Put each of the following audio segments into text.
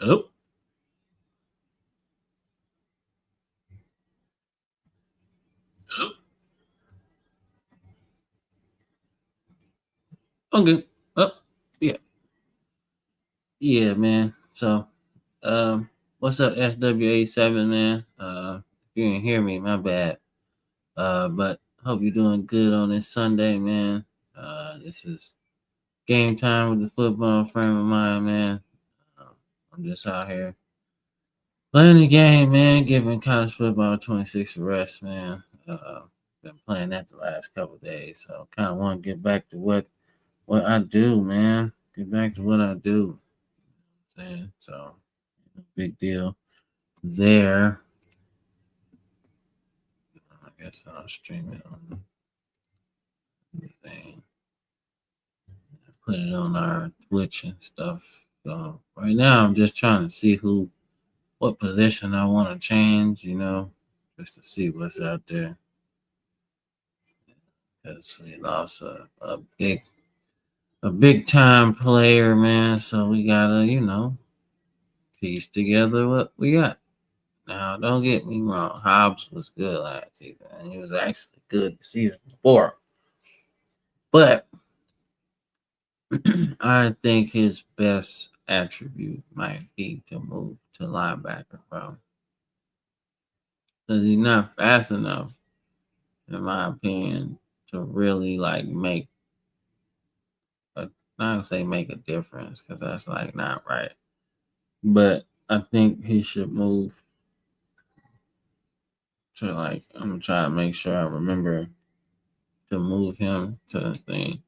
Hello? Hello? Okay. Oh, yeah. Yeah, man. So, what's up, SWA7, man? If you didn't hear me, my bad. But hope you're doing good on this Sunday, man. This is game time with the football frame of mind, man. Uh, I'm just out here playing the game, man, giving college football 26 rest, man. Been playing that the last couple of days, so kind of want to get back to what I do, man. Get back to what I do. Saying so, big deal there. I guess I'll stream it on the thing. Put it on our Twitch and stuff. So right now, I'm just trying to see what position I want to change. Just to see what's out there. Because we lost a big time player, man. So we gotta, piece together what we got. Now, don't get me wrong. Hobbs was good last season, and he was actually good the season before. But I think his best attribute might be to move to linebacker, bro. Because he's not fast enough, in my opinion, to really like make a not gonna say make a difference, because that's like not right. But I think he should move to like I'm gonna try to make sure I remember to move him to the thing.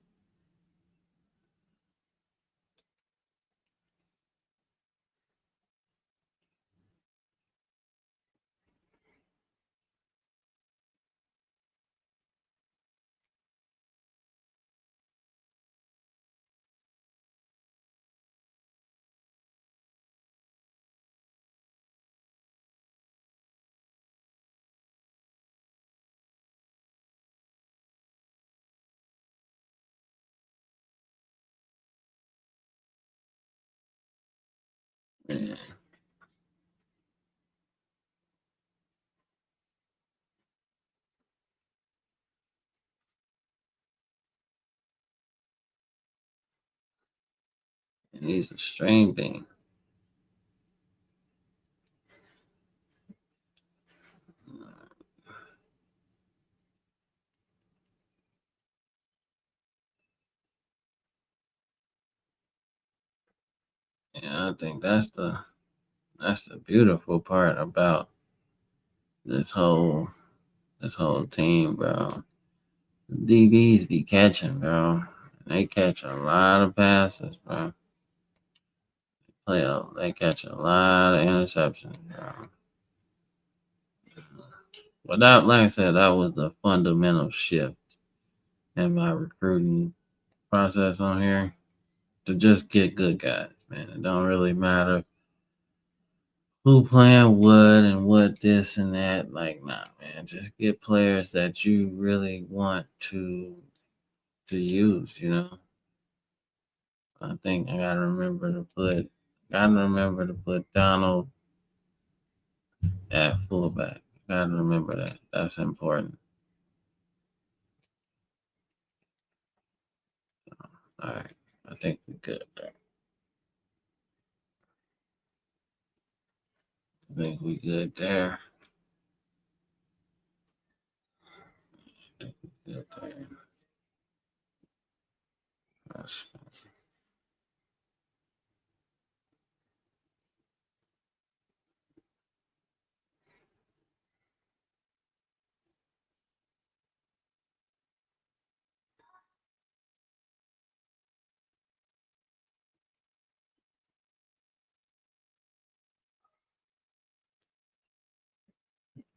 Yeah. And he's a strange thing. Yeah, I think that's the beautiful part about this whole this whole team, bro. DBs be catching, bro. They catch a lot of passes, bro. They catch a lot of interceptions, bro. But that, like I said, that was the fundamental shift in my recruiting process on here to just get good guys, man. It don't really matter who playing what and what this and that. Like, nah, man. Just get players that you really want to use. I think I gotta remember to put Donald at fullback. Gotta remember that. That's important. All right. I think we're good there. I think we good there. I think we good there. That's-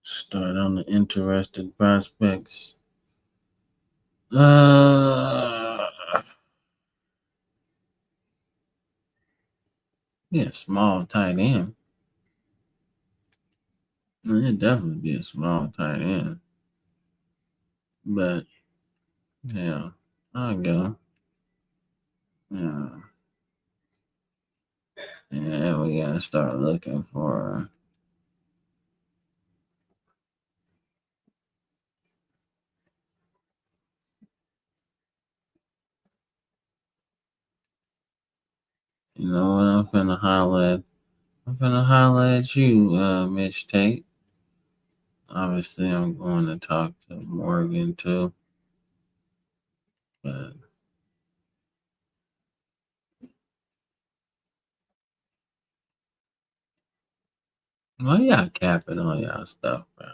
Start on the interested prospects. Uh, yeah, small tight end. It'd definitely be a small tight end. But yeah, I get him. Yeah, Yeah, we gotta start looking for. You know what? I'm finna holler at. I'm finna holler at you, Mitch Tate. Obviously, I'm going to talk to Morgan too, but why y'all capping on y'all stuff, bro?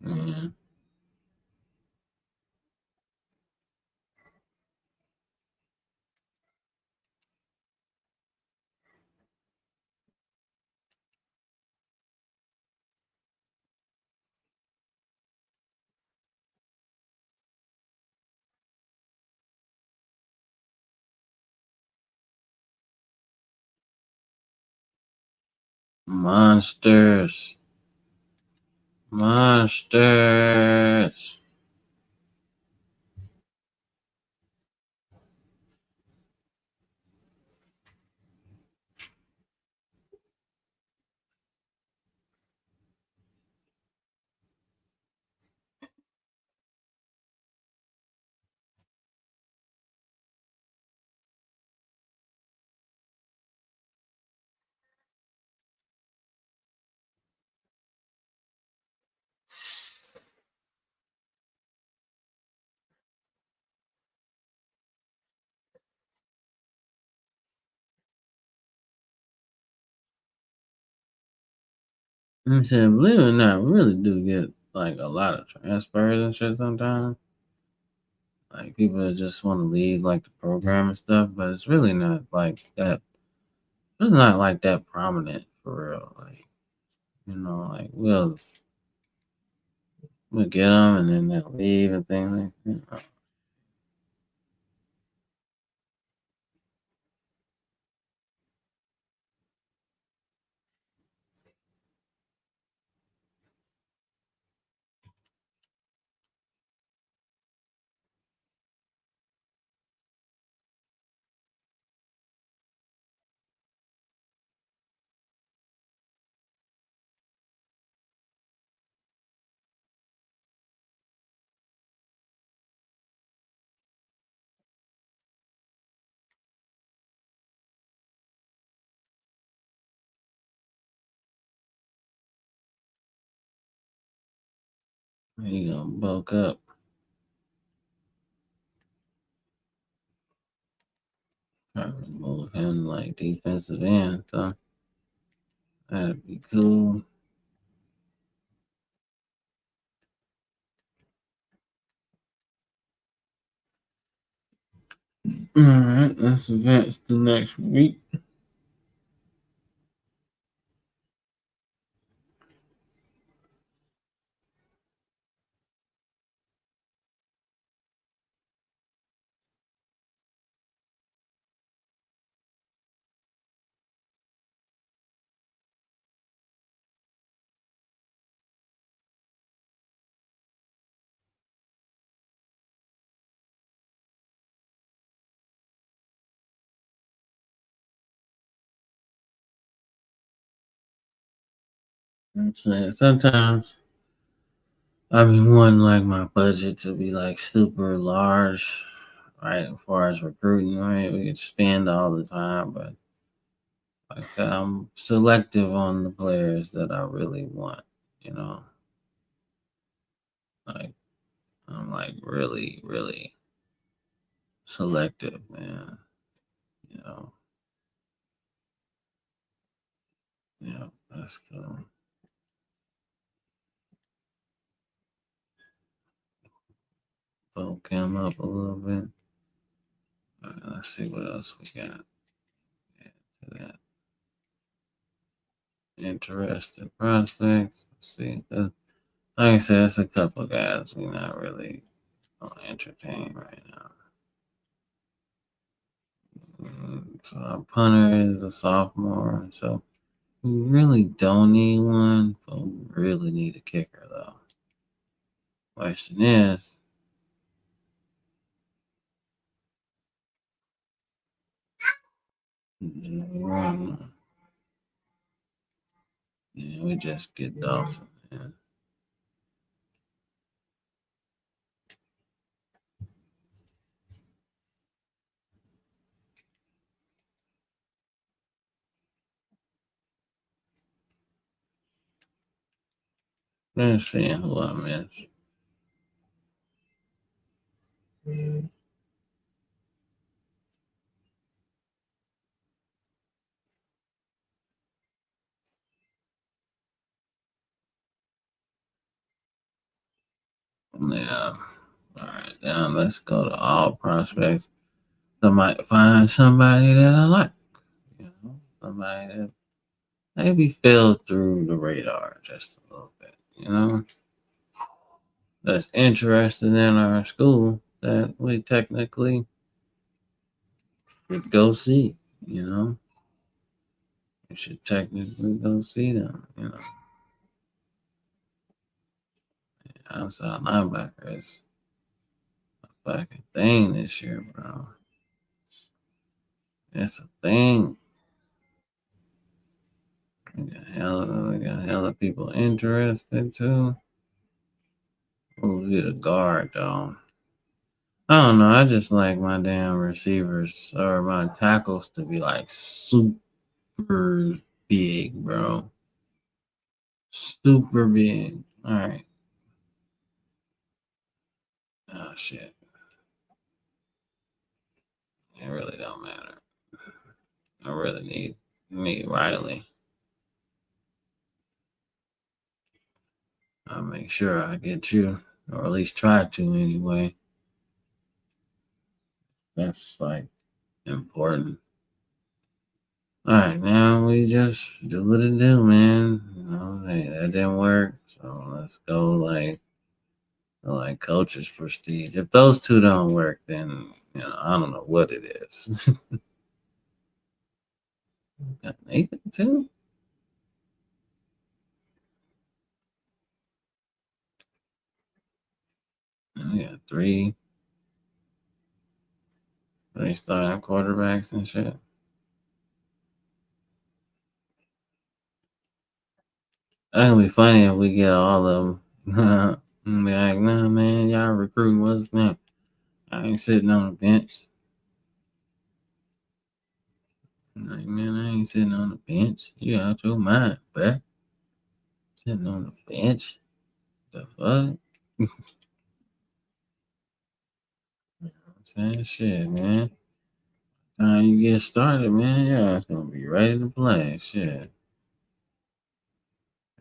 Yeah. Monsters. Monsters. I said, believe it or not, we really do get like a lot of transfers and shit sometimes. Like people just want to leave like the program and stuff, but it's really not like that. It's not like that prominent for real. Like like we'll get them and then they'll leave and things like. He gonna bulk up. Probably move him like defensive end, so that'd be cool. All right, let's advance to next week. So sometimes I be wanting like my budget to be like super large, right? As far as recruiting, right? We could spend all the time, but like I said, I'm selective on the players that I really want. You know, like I'm like really, really selective, man. You know, yeah, that's cool. Bulk him up a little bit. All right, let's see what else we got. Add to that. Interesting prospects. Let's see. Like I said, it's a couple guys we're not really gonna entertain right now. So our punter is a sophomore, so we really don't need one, but we really need a kicker though. Question is, do we run? Yeah, we just get Dawson. Yeah. Let's see who I missed. Yeah. All right, now let's go to all prospects. I might find somebody that I like. You know, somebody that maybe fell through the radar just a little bit. You know, that's interested in our school that we technically should go see. You know, we should technically go see them. You know, outside linebacker is a fucking thing this year, bro. It's a thing. We got hella people interested too. Oh, we the guard though. I don't know. I just like my damn receivers or my tackles to be like super big, bro. Super big. All right. Oh shit. It really don't matter. I really need Riley. I'll make sure I get you, or at least try to anyway. That's like important. All right, now we just do what it do, man. You know, hey, that didn't work, so let's go like coach's prestige. If those two don't work, then I don't know what it is. Got Nathan too. We got three starting quarterbacks and shit. That would be funny if we get all of them. And be like, nah, man, y'all recruiting what's name? I ain't sitting on the bench. Like, man, I ain't sitting on the bench. You out your mind, bruh. Sitting on the bench. The fuck? I'm saying shit, man. Time you get started, man, yeah, it's gonna be ready to play. Shit.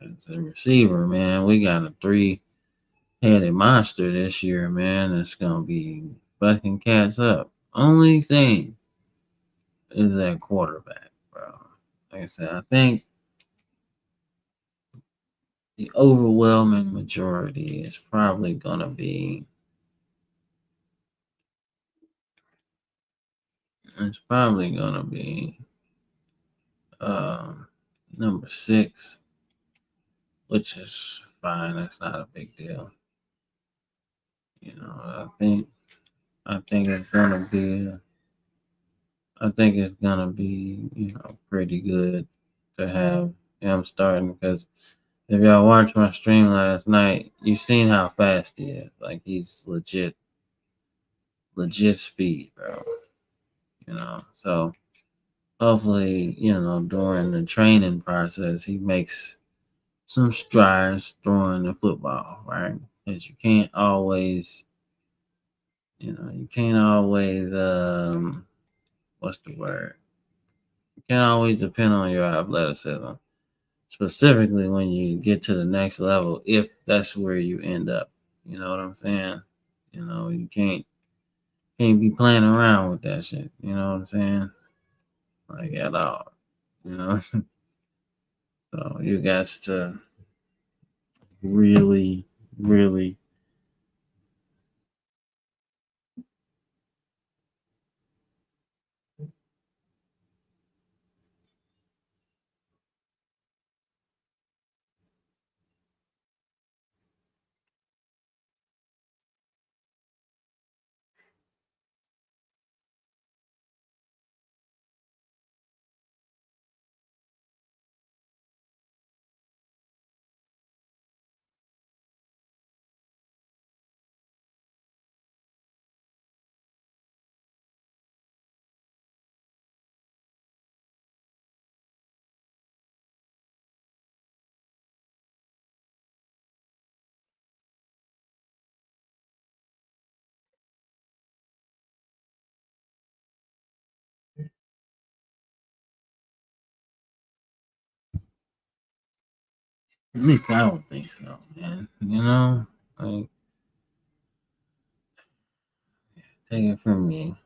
As a receiver, man, we got a three-headed monster this year, man. It's gonna be fucking cats up. Only thing is that quarterback, bro. Like I said, I think the overwhelming majority is probably gonna be it's probably gonna be um number 6, which is fine. That's not a big deal. I think it's gonna be I think it's gonna be pretty good to have him starting because if y'all watched my stream last night, you seen how fast he is. Like he's legit speed, bro. So hopefully, during the training process, he makes some strides throwing the football, right? Because you can't always, what's the word? You can't always depend on your athleticism, specifically when you get to the next level, if that's where you end up. You know what I'm saying? You can't be playing around with that shit. You know what I'm saying? Like at all. You know. So you got to really, really at least I don't think so, man. Like take it from me.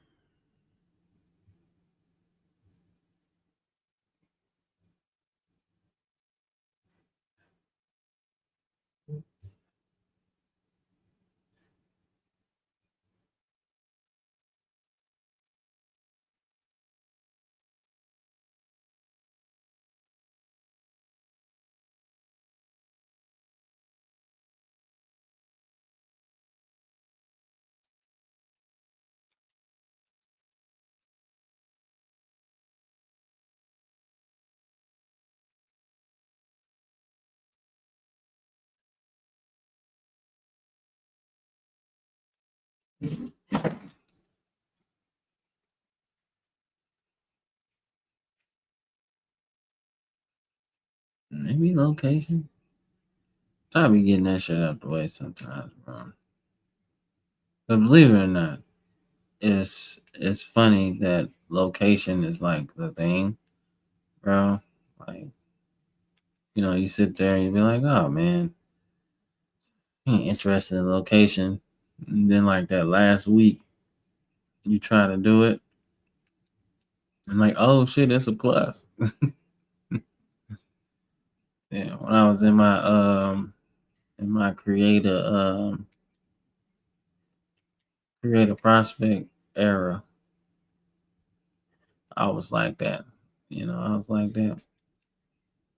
Maybe location. I be getting that shit out the way sometimes, bro. But believe it or not, it's funny that location is like the thing, bro. Like, you sit there and you be like, oh man, ain't interested in location. And then like that last week, you try to do it, and like, oh shit, that's a plus. Yeah, when I was in my creative prospect era, I was like that. I was like that.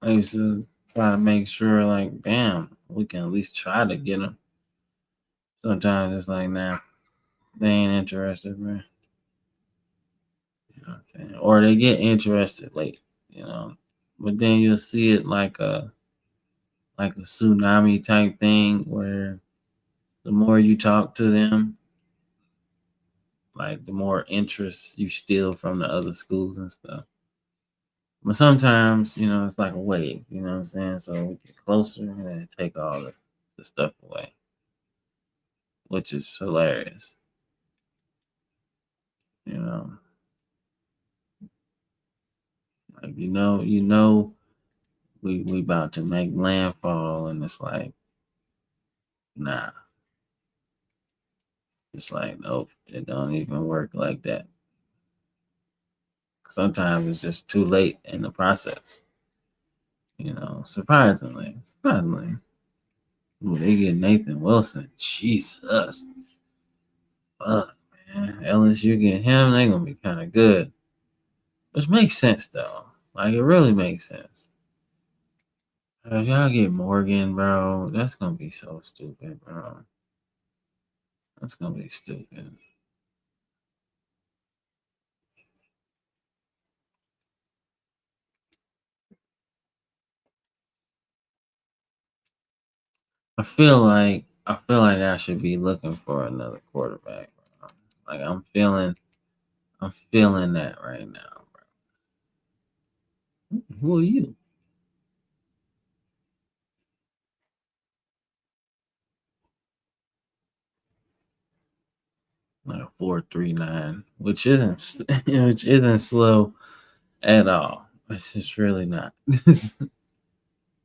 I used to try to make sure, like, damn, we can at least try to get them. Sometimes it's like, nah, they ain't interested, man. You know what I'm saying? Or they get interested late, you know. But then you'll see it like a tsunami type thing where the more you talk to them, like the more interest you steal from the other schools and stuff. But sometimes, it's like a wave, you know what I'm saying? So we get closer and then take all the stuff away, which is hilarious. You know, like we about to make landfall and it's like, nah. It's like, nope, it don't even work like that. Sometimes it's just too late in the process. Surprisingly. Surprisingly. Ooh, they get Nathan Wilson. Jesus. Fuck, man. LSU get him, they gonna be kind of good. Which makes sense though. Like it really makes sense. If y'all get Morgan, bro, that's gonna be so stupid, bro. That's gonna be stupid. I feel like I should be looking for another quarterback. Bro. Like I'm feeling that right now, bro. Who are you? Like 4.39, which isn't slow at all. It's just really not.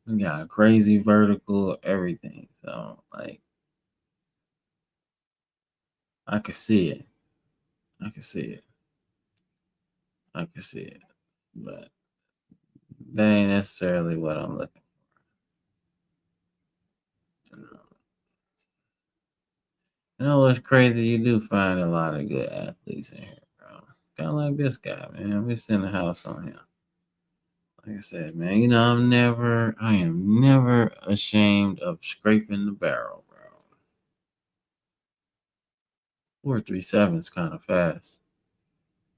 We got a crazy vertical, everything. So like I could see it. I could see it. I could see it. But that ain't necessarily what I'm looking for. You know what's crazy? You do find a lot of good athletes in here, bro. Kind of like this guy, man. We send a house on him. Like I said, man, I am never ashamed of scraping the barrel, bro. 4.37 is kind of fast.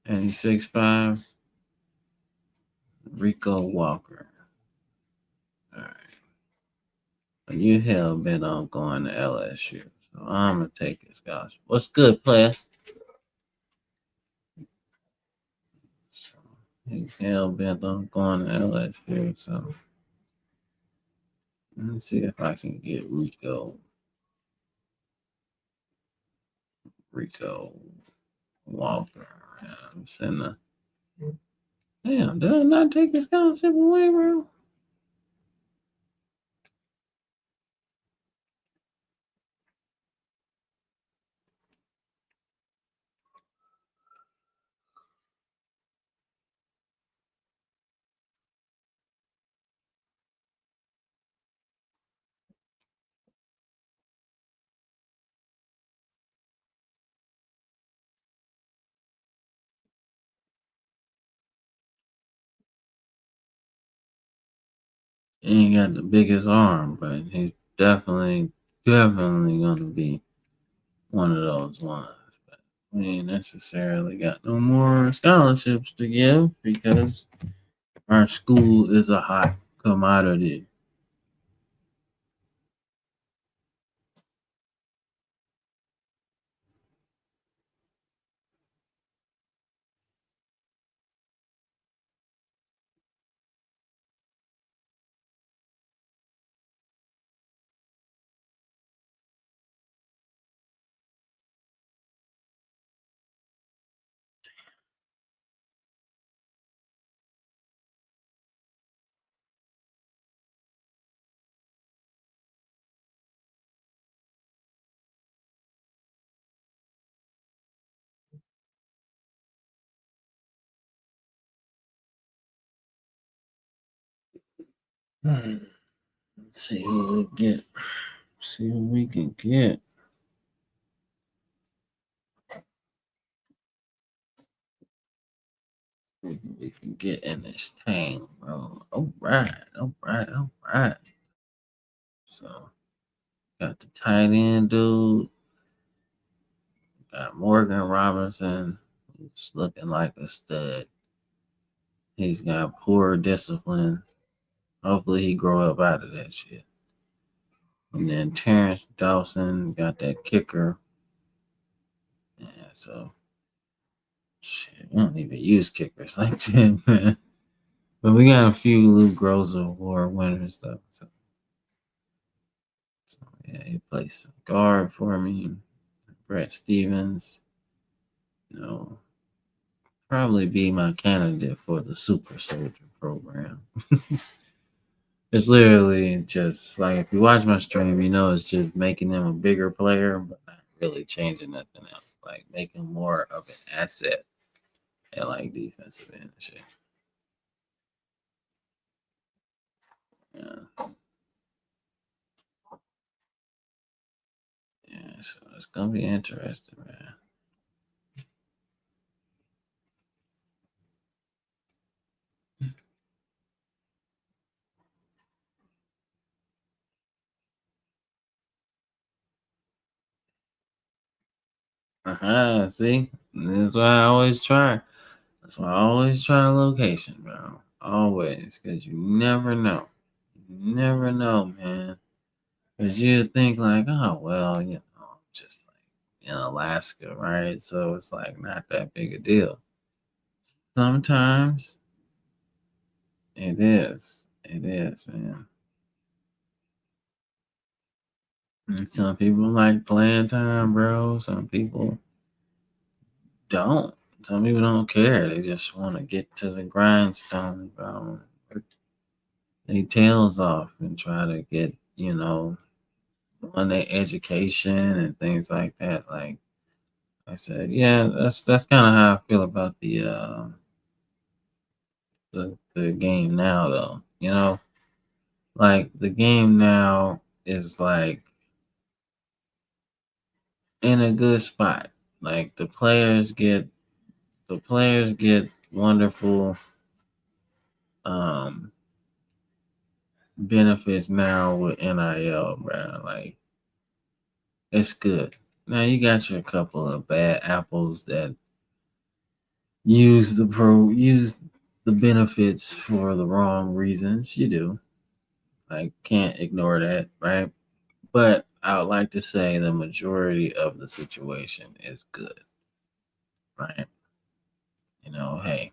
And he's 6'5". Rico Walker. All right. But you hell bent on going to LSU. So I'm going to take his gosh. What's good, player? So he's hell bent on going to LSU. So let's see if I can get Rico Walker. Yeah, I'm sending a. Damn, did I not take his scholarship away, bro? He ain't got the biggest arm, but he's definitely gonna be one of those ones. But we ain't necessarily got no more scholarships to give because our school is a hot commodity. Hmm. Let's see who we get. See who we can get. Who we can get in this team, bro. All right. So got the tight end dude. Got Morgan Robinson, who's looking like a stud. He's got poor discipline. Hopefully he grow up out of that shit. And then Terrence Dawson got that kicker. Yeah, so shit, we don't even use kickers like that, man. But we got a few Lou Groza Award winners though. So yeah, he plays some guard for me. Brett Stevens, you know, probably be my candidate for the Super Soldier program. It's literally just like if you watch my stream, you know it's just making them a bigger player, but not really changing nothing else. Like making more of an asset at like defensive end and shit. Yeah, yeah. So it's gonna be interesting, man. See, that's why I always try. That's why I always try location, bro. Always, because you never know. You never know, man. Because you think like, oh well, just like in Alaska, right? So it's like not that big a deal. Sometimes it is. It is, man. And some people like playing time, bro. Some people don't. Some people don't care. They just want to get to the grindstone, bro. Work their tails off and try to get, on their education and things like that. Like I said, yeah, that's kind of how I feel about the game now though. Like the game now is like in a good spot. Like the players get wonderful um benefits now with NIL, bro. Like it's good. Now you got your couple of bad apples that use the benefits for the wrong reasons. You do. I can't ignore that, right? But I would like to say the majority of the situation is good, right? Hey,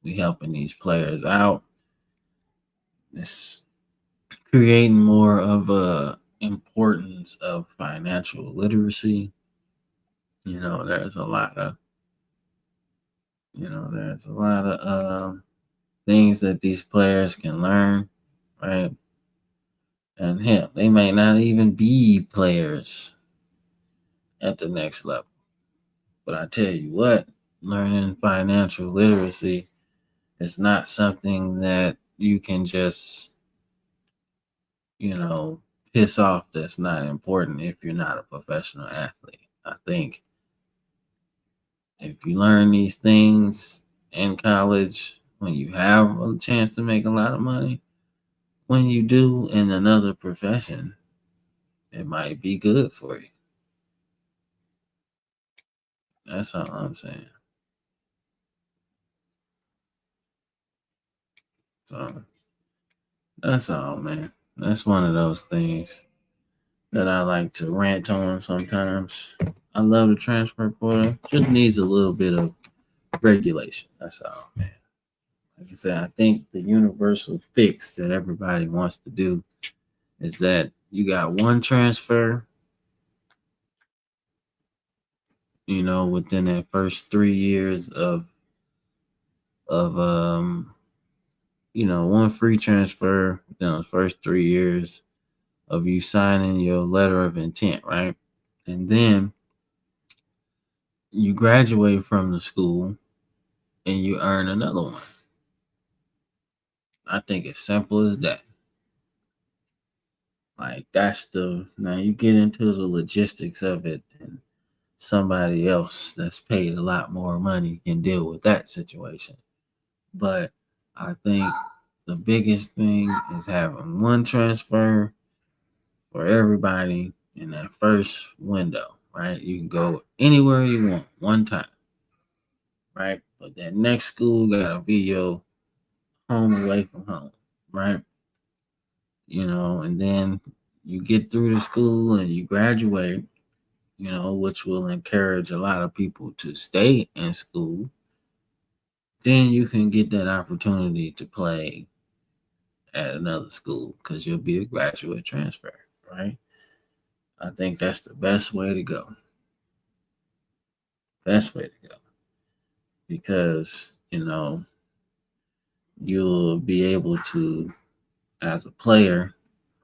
we helping these players out. It's creating more of a importance of financial literacy. There's a lot of there's a lot of things that these players can learn, right? And hell, they might not even be players at the next level. But I tell you what, learning financial literacy is not something that you can just, you know, piss off that's not important if you're not a professional athlete. I think if you learn these things in college, when you have a chance to make a lot of money, when you do in another profession, it might be good for you. That's all I'm saying. So that's all, man. That's one of those things that I like to rant on sometimes. I love the transfer portal. Just needs a little bit of regulation. That's all, man. Like I said, I think the universal fix that everybody wants to do is that you got one transfer, within that first 3 years of one free transfer within the first 3 years of you signing your letter of intent, right? And then you graduate from the school and you earn another one. I think it's simple as that. Like that's the now you get into the logistics of it, and somebody else that's paid a lot more money can deal with that situation. But I think the biggest thing is having one transfer for everybody in that first window, right? You can go anywhere you want one time, right? But that next school gotta be your home away from home, right? And then you get through the school and you graduate, which will encourage a lot of people to stay in school. Then you can get that opportunity to play at another school because you'll be a graduate transfer, right? I think that's the best way to go. Best way to go because you'll be able to, as a player,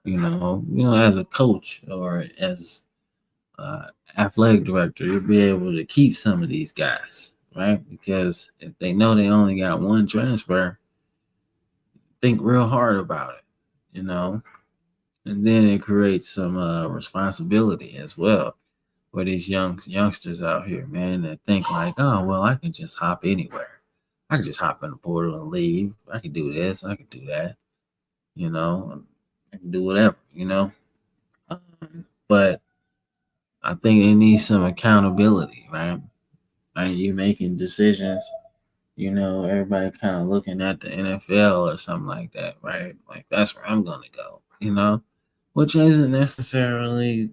as a coach or as athletic director, you'll be able to keep some of these guys, right? Because if they know they only got one transfer, think real hard about it, you know, and then it creates some responsibility as well for these youngsters out here, man, that think like, oh well, I can just hop anywhere. I can just hop in the portal and leave. I can do this. I can do that. You know, I can do whatever. But I think it needs some accountability, right? Right? You making decisions. Everybody kind of looking at the NFL or something like that, right? Like that's where I'm gonna go. Which isn't necessarily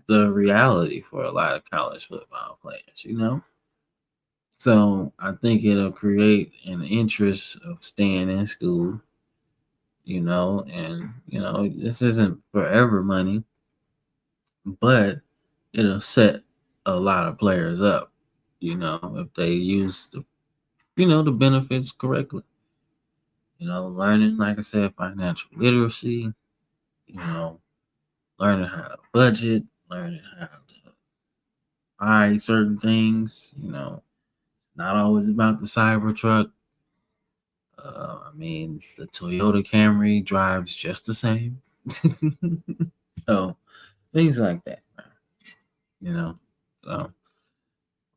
the reality for a lot of college football players. So I think it'll create an interest of staying in school, and this isn't forever money, but it'll set a lot of players up, if they use the benefits correctly. Learning, like I said, financial literacy, you know, learning how to budget, learning how to buy certain things, not always about the cyber truck. I mean, the Toyota Camry drives just the same. So things like that, you know. So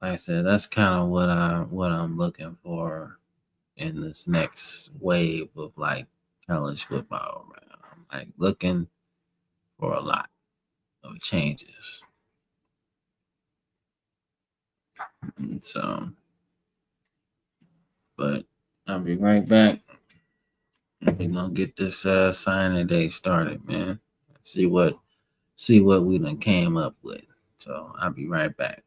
like I said, that's kind of what I'm looking for in this next wave of like college football. Man. I'm like looking for a lot of changes. And so, but I'll be right back. We're gonna get this signing day started, man. See what we done came up with. So I'll be right back.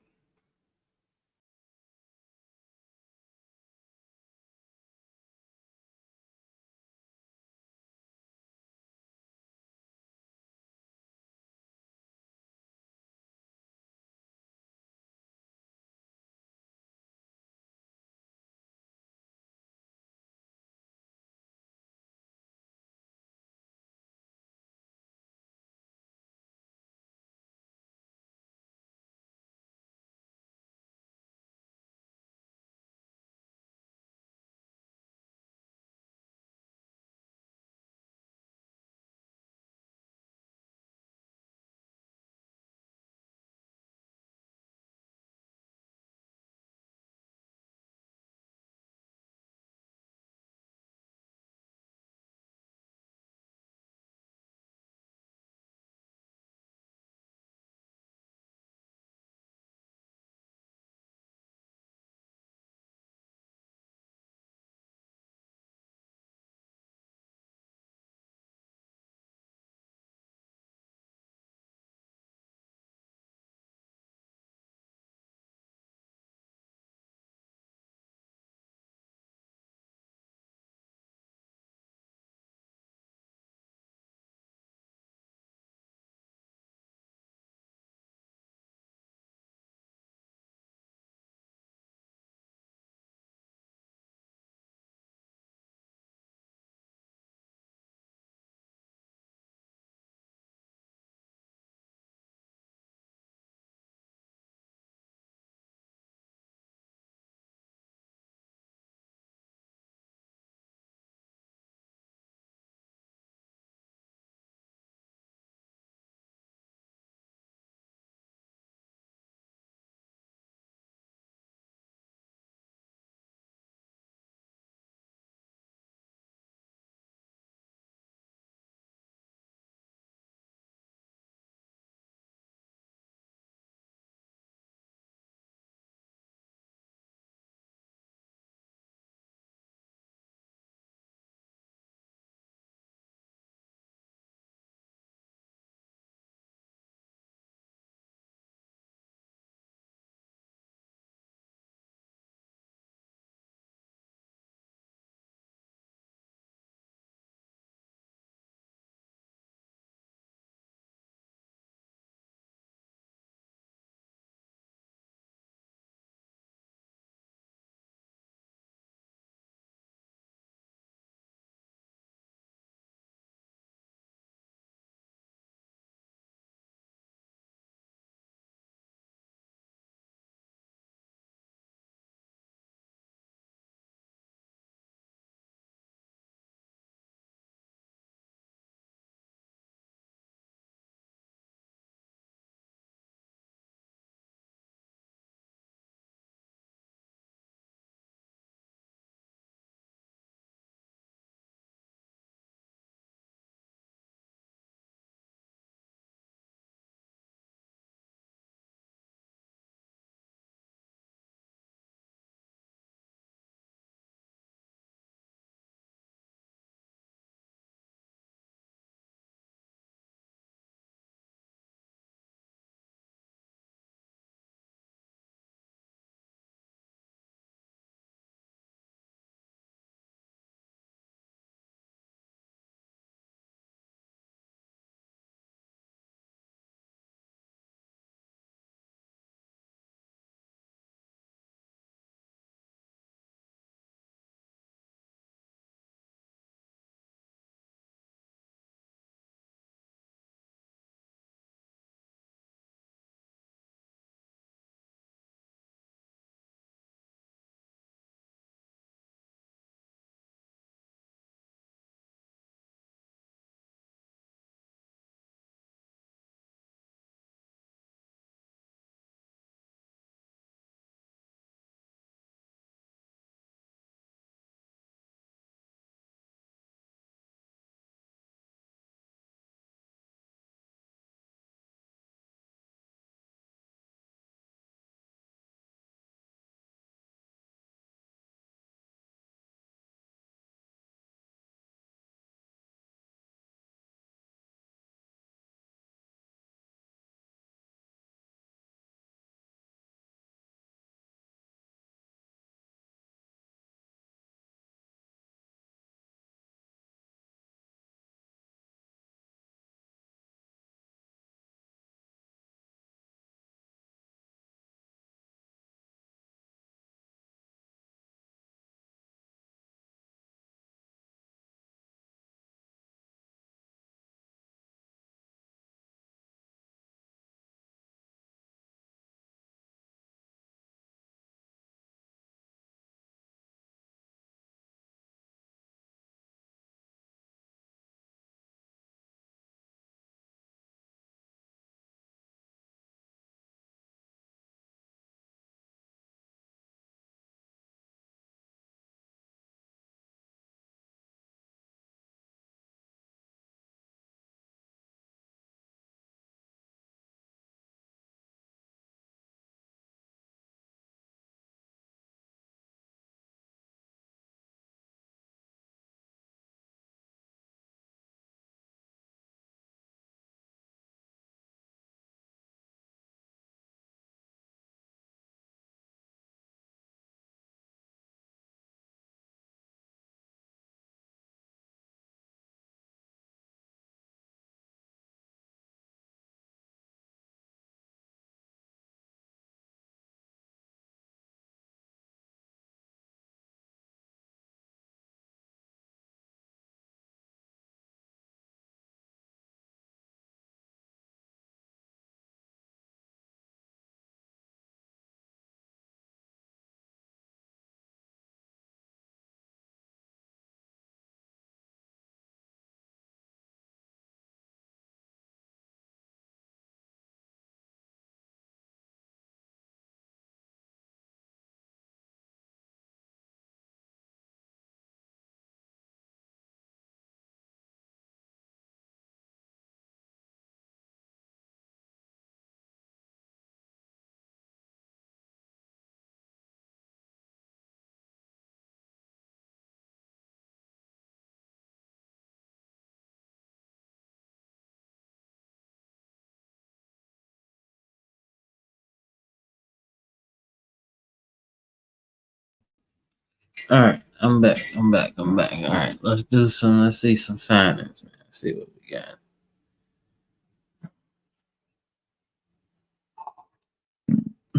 All right, I'm back. I'm back. I'm back. All right, let's do some. Let's see some signings, man. See what we got.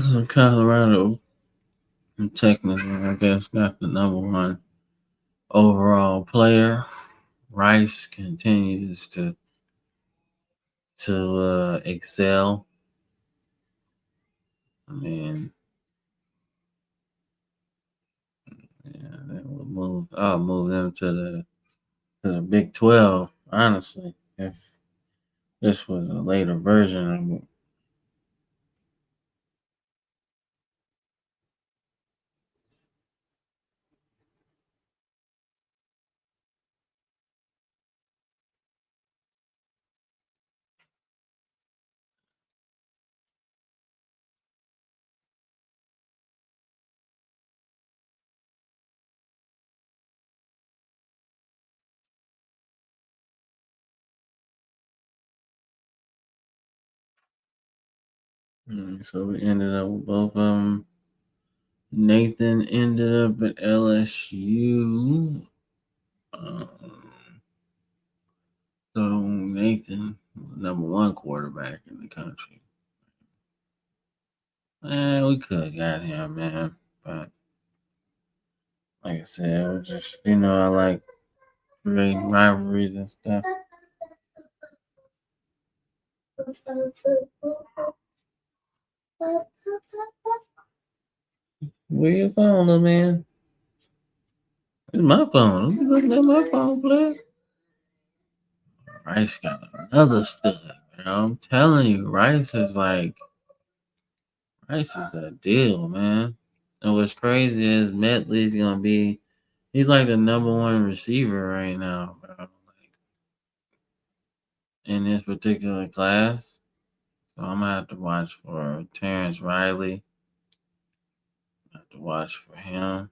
So Colorado, technically, I guess, got the number one overall player. Rice continues to excel. I mean, yeah, then we'll move. I'll move them to the Big 12. Honestly, if this was a later version of it. So we ended up with both of them. Nathan ended up at LSU. Um, so Nathan, number one quarterback in the country. Man, we could have got him, man. But like I said, it was just I like creating rivalries and stuff. Where your phone, little man? It's my phone. I'm looking at my phone, please. Rice got another stud, man. I'm telling you, Rice is a deal, man. And what's crazy is Metley's gonna be he's like the number one receiver right now, bro. Like, in this particular class. So I'm gonna have to watch for Terrence Riley. I have to watch for him.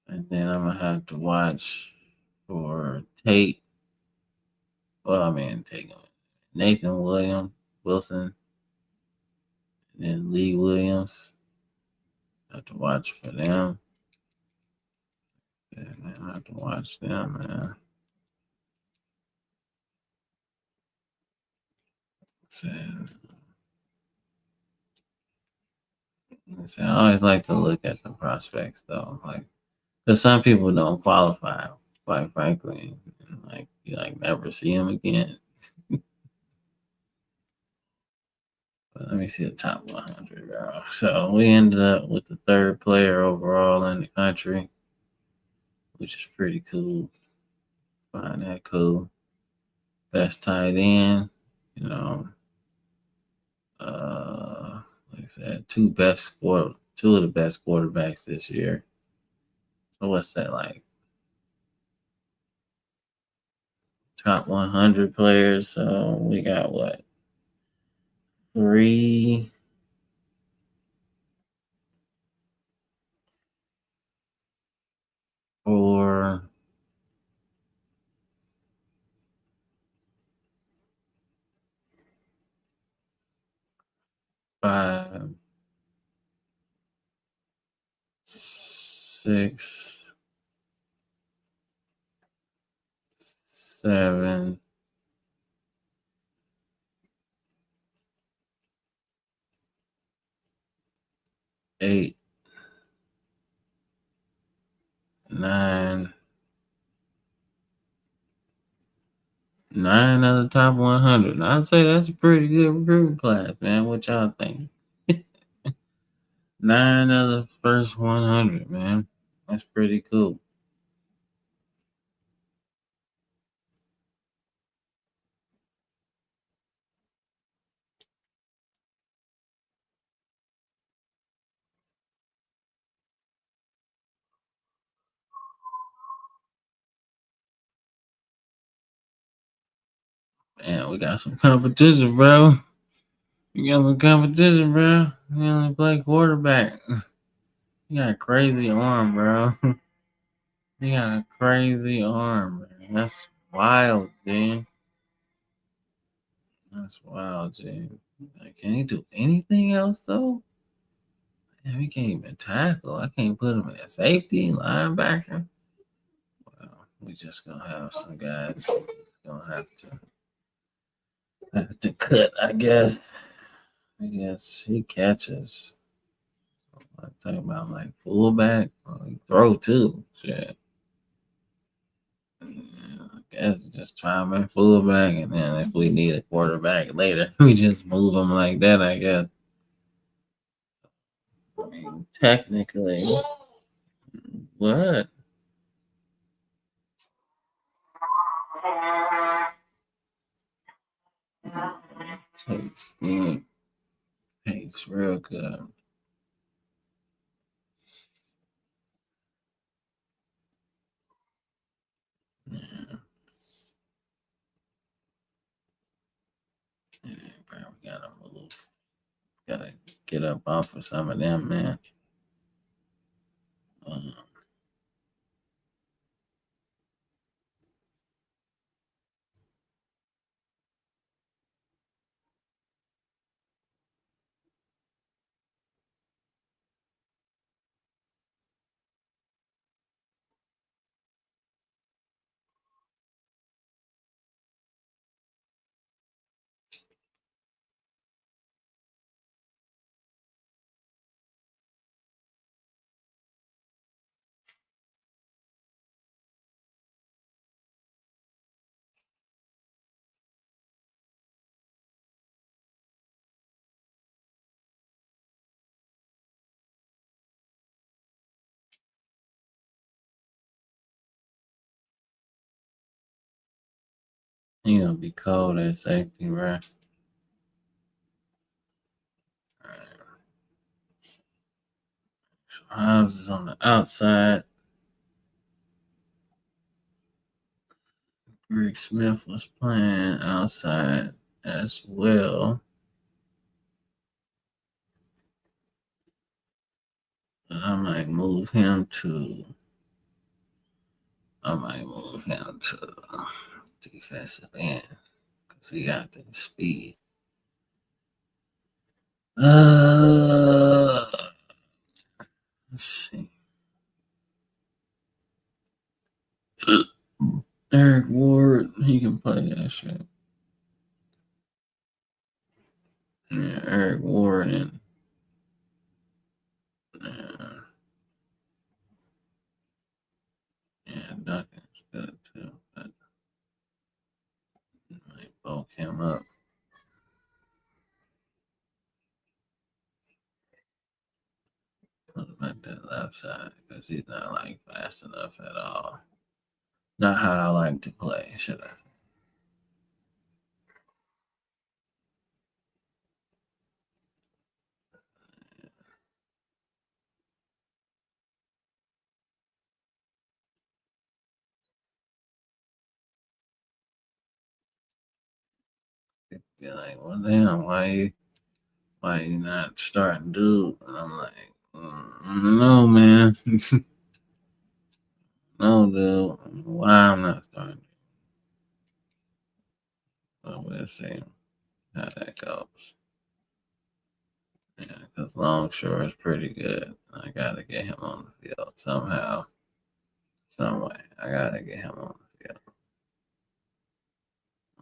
And then I'm gonna have to watch for Tate. Well, I mean Tate Nathan Wilson, and then Lee Williams. I have to watch for them. Yeah, man, I have to watch them, man. So, I always like to look at the prospects though, like because some people don't qualify, quite frankly, and like you like never see them again. But let me see the top 100, bro. So we ended up with the third player overall in the country, which is pretty cool. Find that cool. Best tight end, you know. Like I said, two of the best quarterbacks this year. So what's that like? Top 100 players. So we got what? Three, 4, 5, 6, 7, 8, 9, 9 of the top 100. I'd say that's a pretty good recruiting class, man. What y'all think? 9 of the first 100, man. That's pretty cool. Man, we got some competition, bro. We got some competition, bro. We only play quarterback. You got a crazy arm, bro. You got a crazy arm, man. That's wild, dude. That's wild, dude. Like, can he do anything else though? Man, we can't even tackle. I can't put him at safety, linebacker. Well, we just gonna have some guys gonna have to cut, I guess. I guess he catches. I'm talking about like fullback. Well, he throw too. Shit. Yeah, I guess just try him in fullback, and then if we need a quarterback later, we just move him like that. I guess. I mean, technically, what tastes good? Tastes real good. Yeah, yeah, bro, we gotta move. Gotta get up off of some of them, man. Um, he gonna be cold at safety, right? Alright. So Hobbs is on the outside. Greg Smith was playing outside as well. But I might move him to defensive end because he got the speed. Uh, let's see. Eric Ward, he can play that shit. Yeah, Eric Ward uh, yeah, Duncan's good too. But might bulk him up. Put him at that left side because he's not like fast enough at all. Not how I like to play, should I say? Be like, well, damn, why you not starting dude? And I'm like, no, man, no, dude. Why I'm not starting? But we'll see how that goes. Yeah, because Longshore is pretty good. I gotta get him on the field somehow, some way. I gotta get him on the field.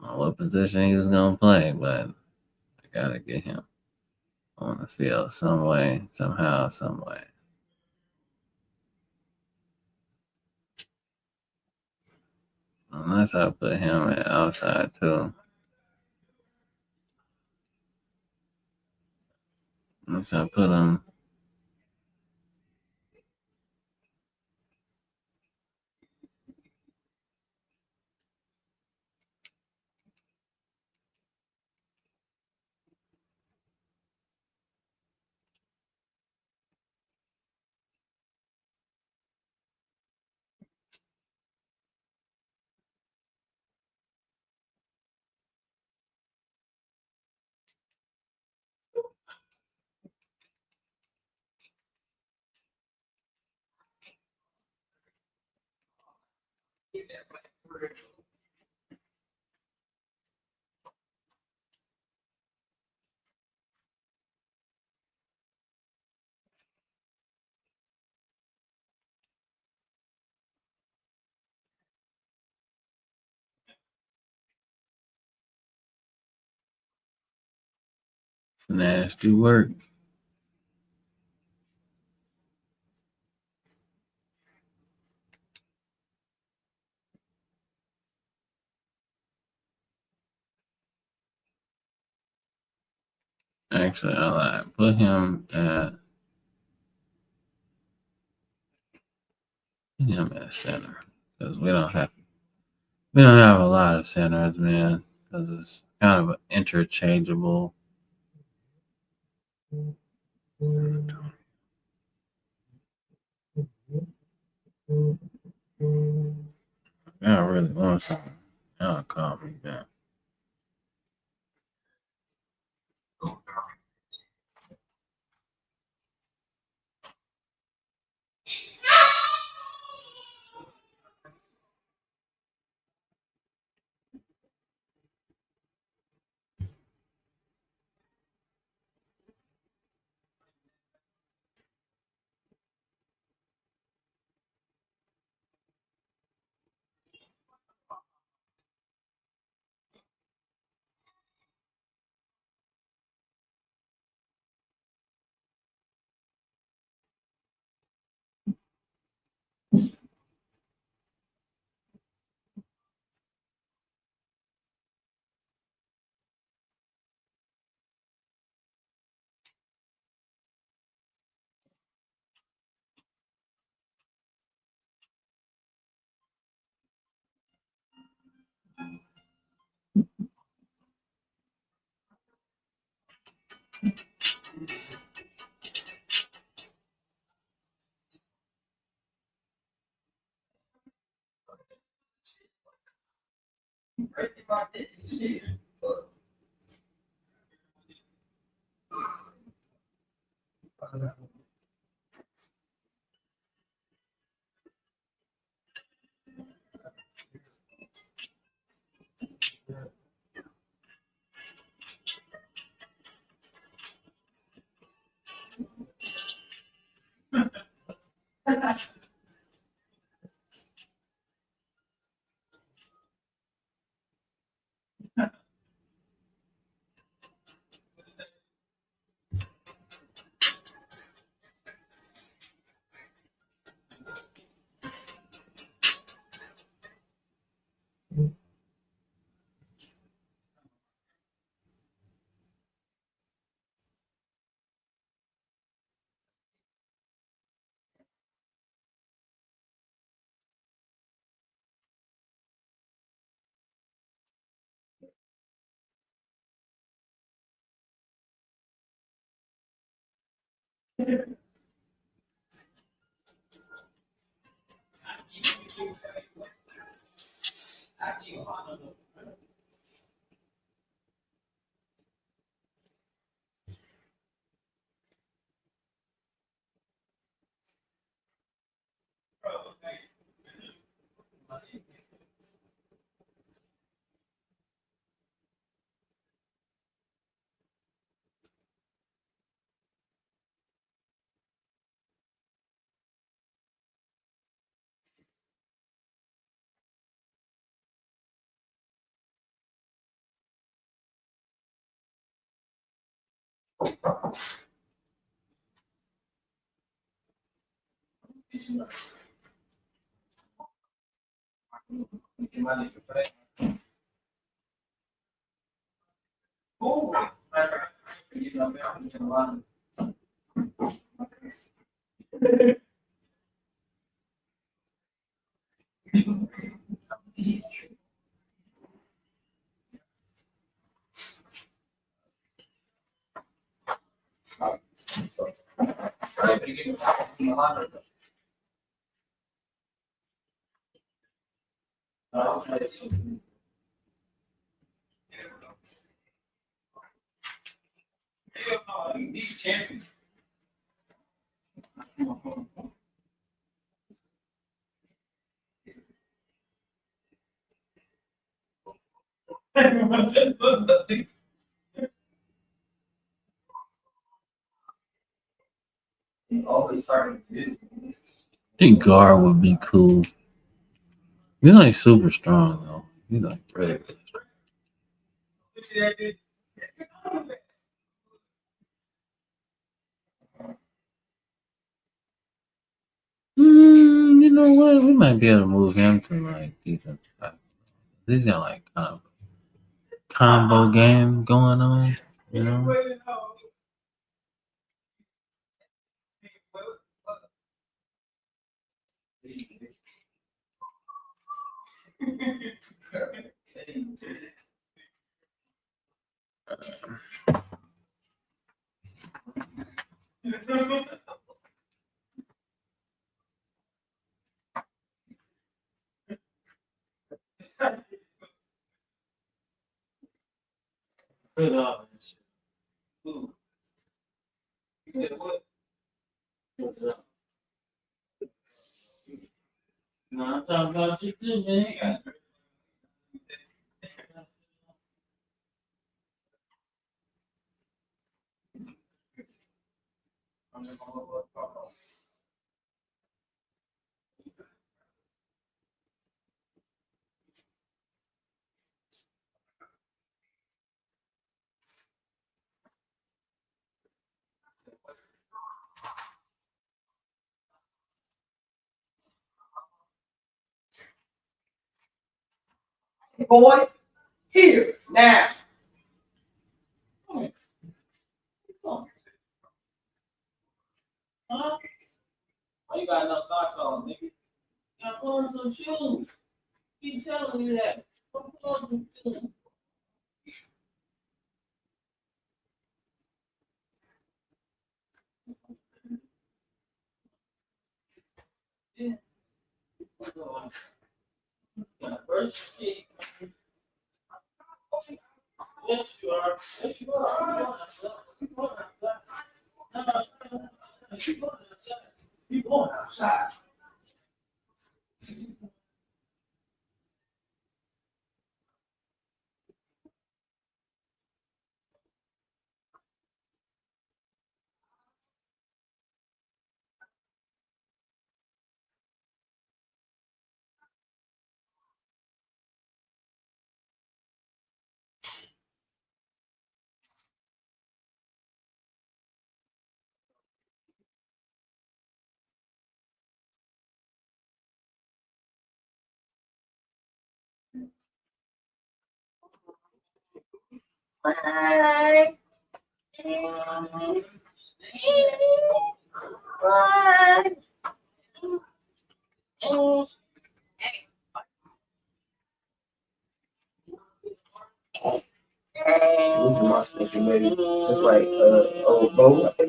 I don't know what position he was gonna play, but I gotta get him on the field some way, somehow, some way. Unless I put him at outside too. Unless I put him. It's nasty work. Actually, I lied. Put him at center because we don't have a lot of centers, man. Because it's kind of an interchangeable. I really want something. Y'all call me back. I think guard would be cool. He's like super strong though. He's like really, really strong. You know what? We might be able to move him to like defensive tackle. He's got like kind of combo game going on. You know. Good up. No, I'm talking about you too, man. Boy, here, now. Huh? Why you got no socks on, nigga? You got put on some shoes. Keep telling you that. Put on some shoes. Yeah. First, yes, you are. Yes, you are. You going outside. No, you going outside. You going outside. My special lady, just like old Bo. Yeah.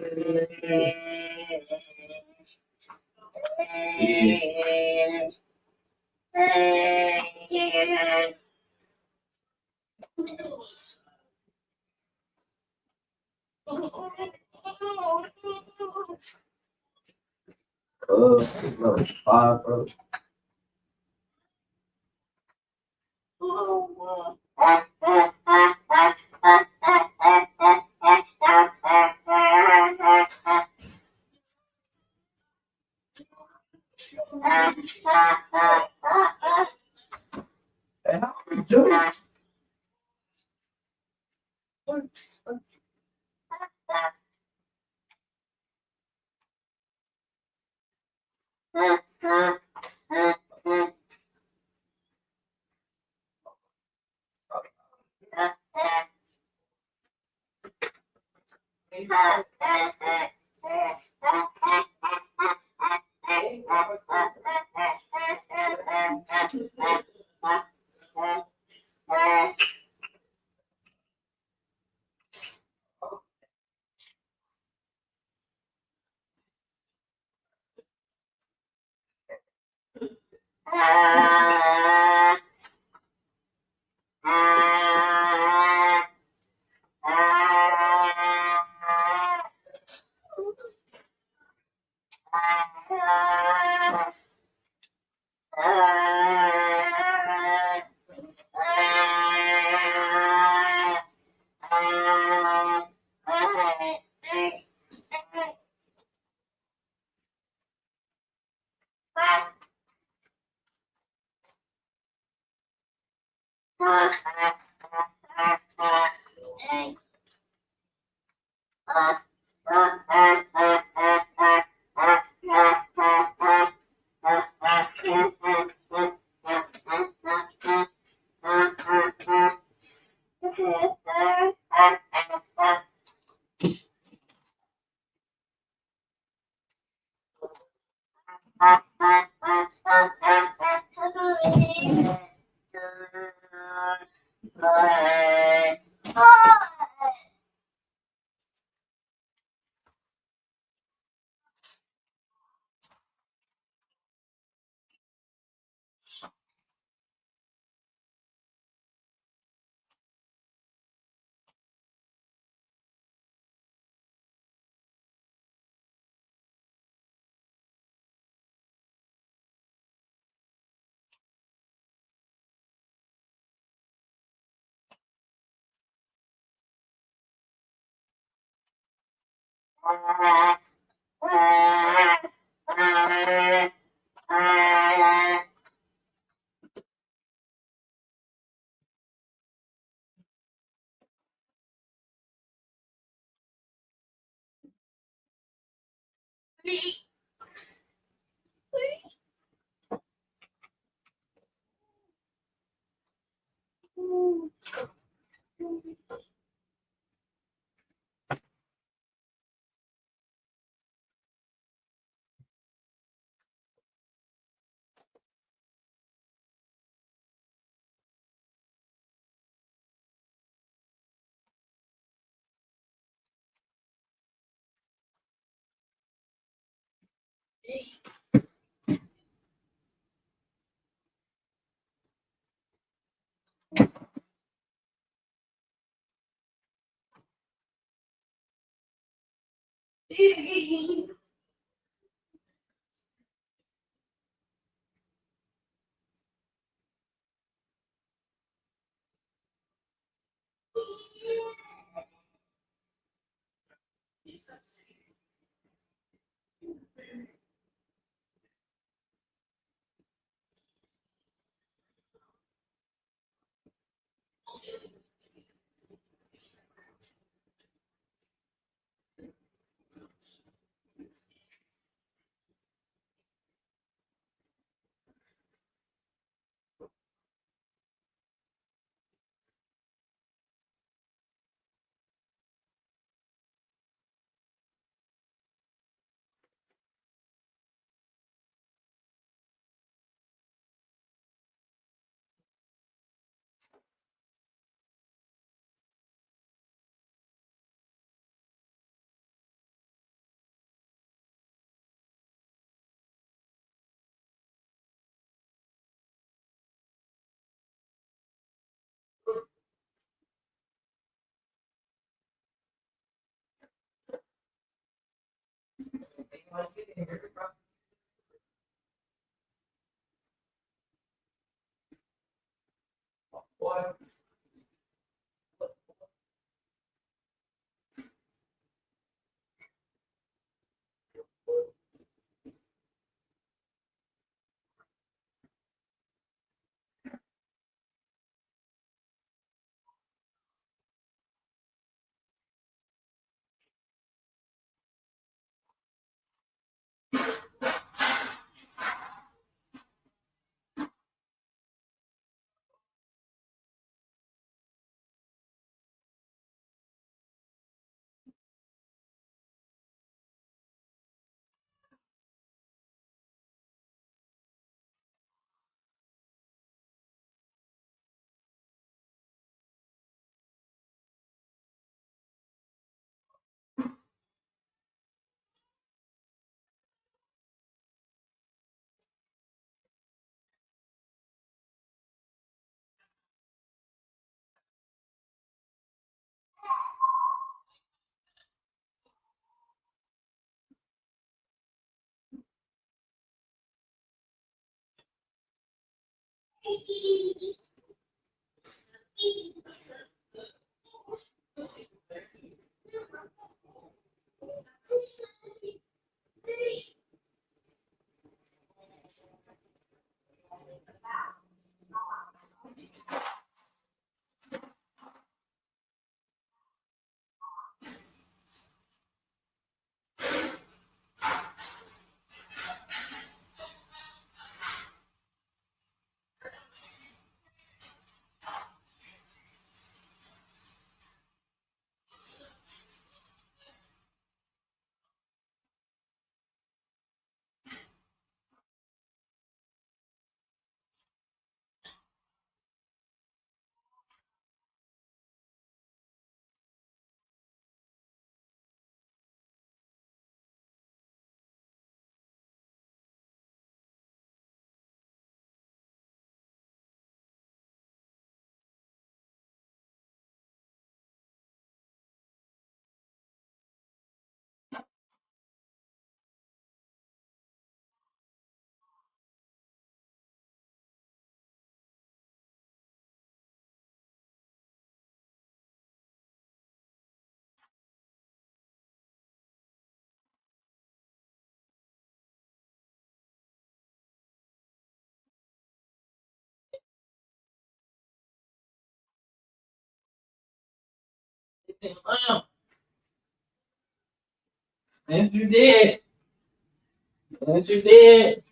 No, five, bro. Hey, how you doing? Yes, you did. Yes, you did.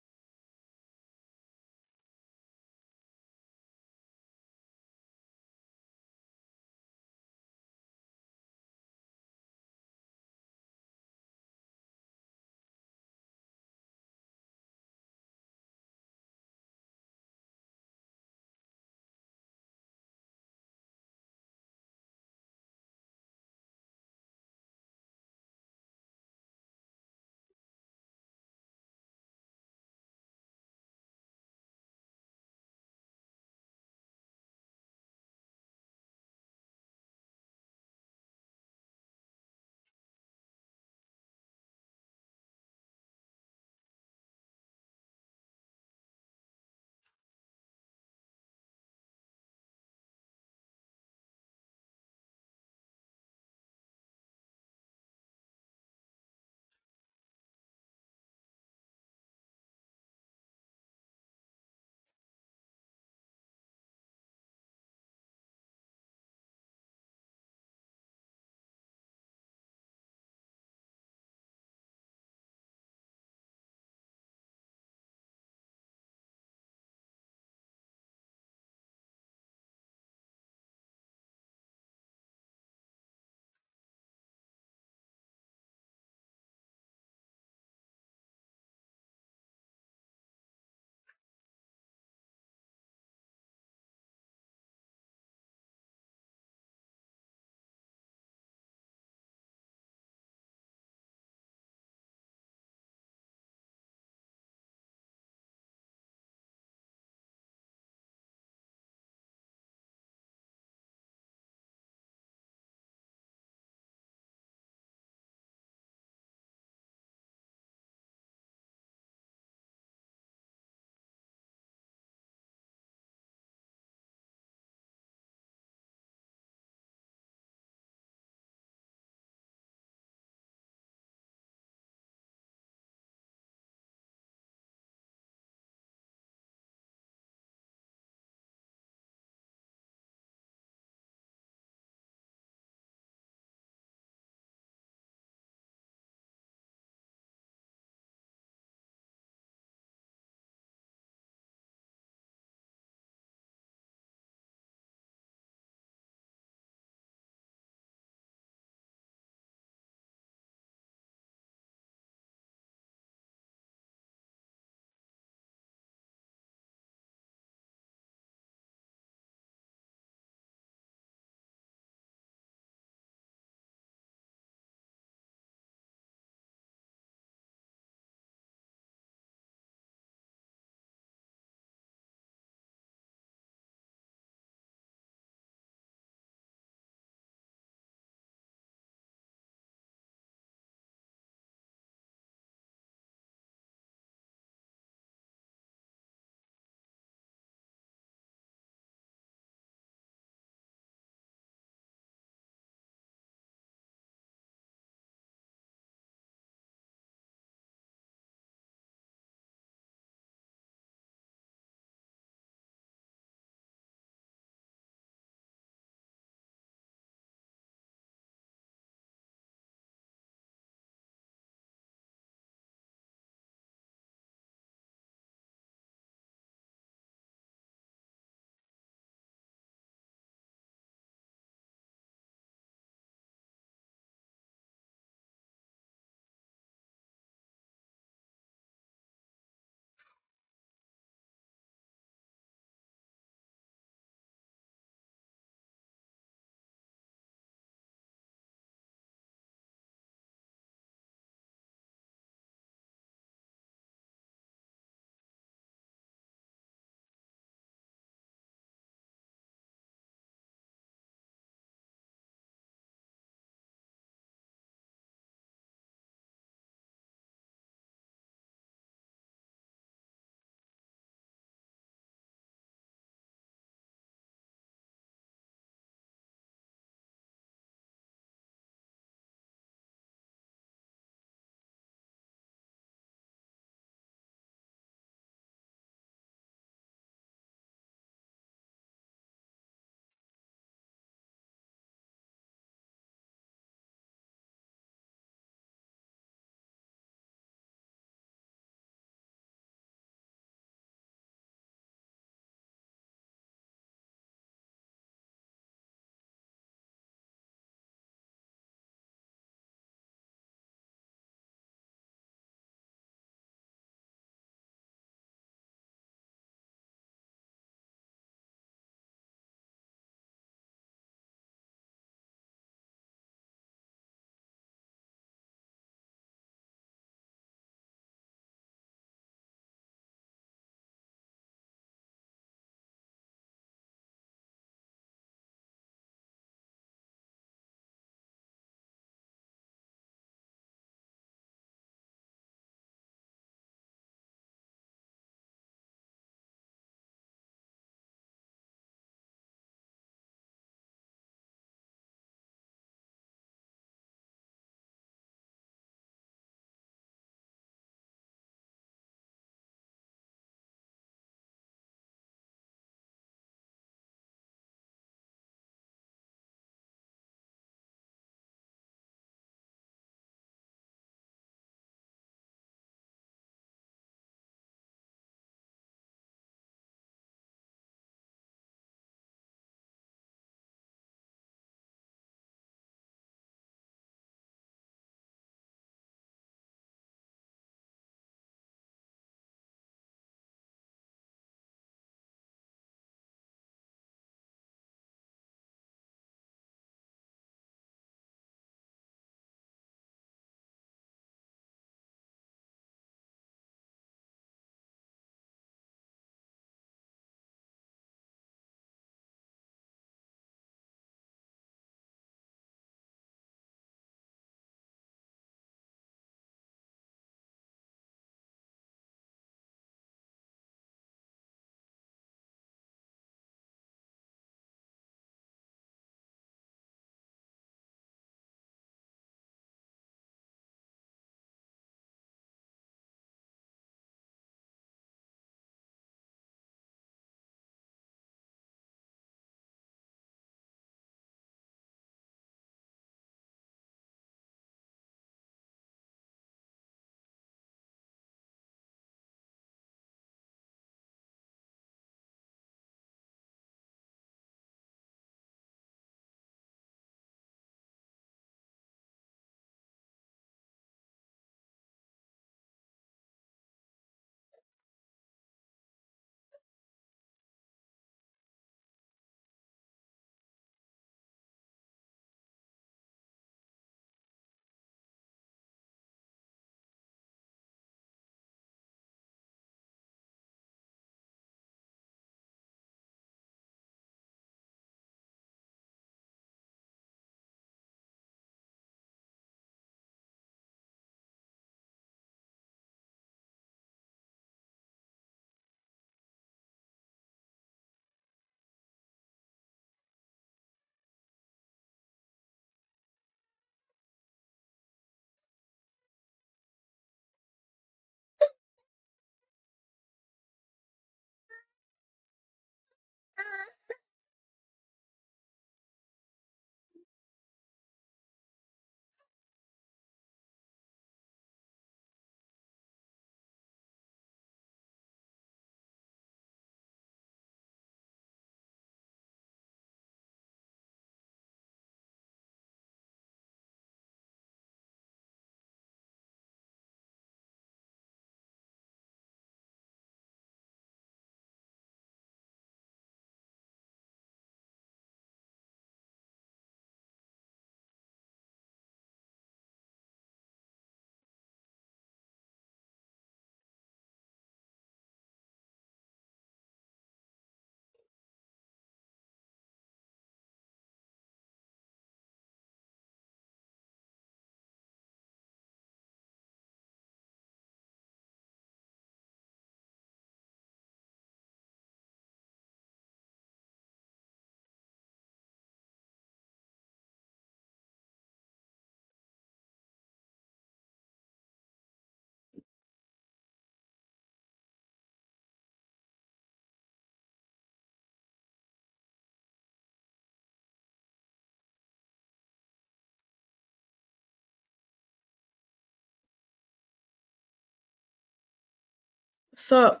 So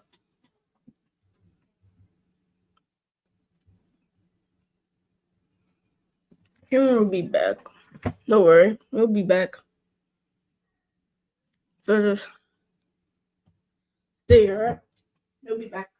Cameron will be back. Don't worry, we'll be back. So just stay here, right? He'll be back.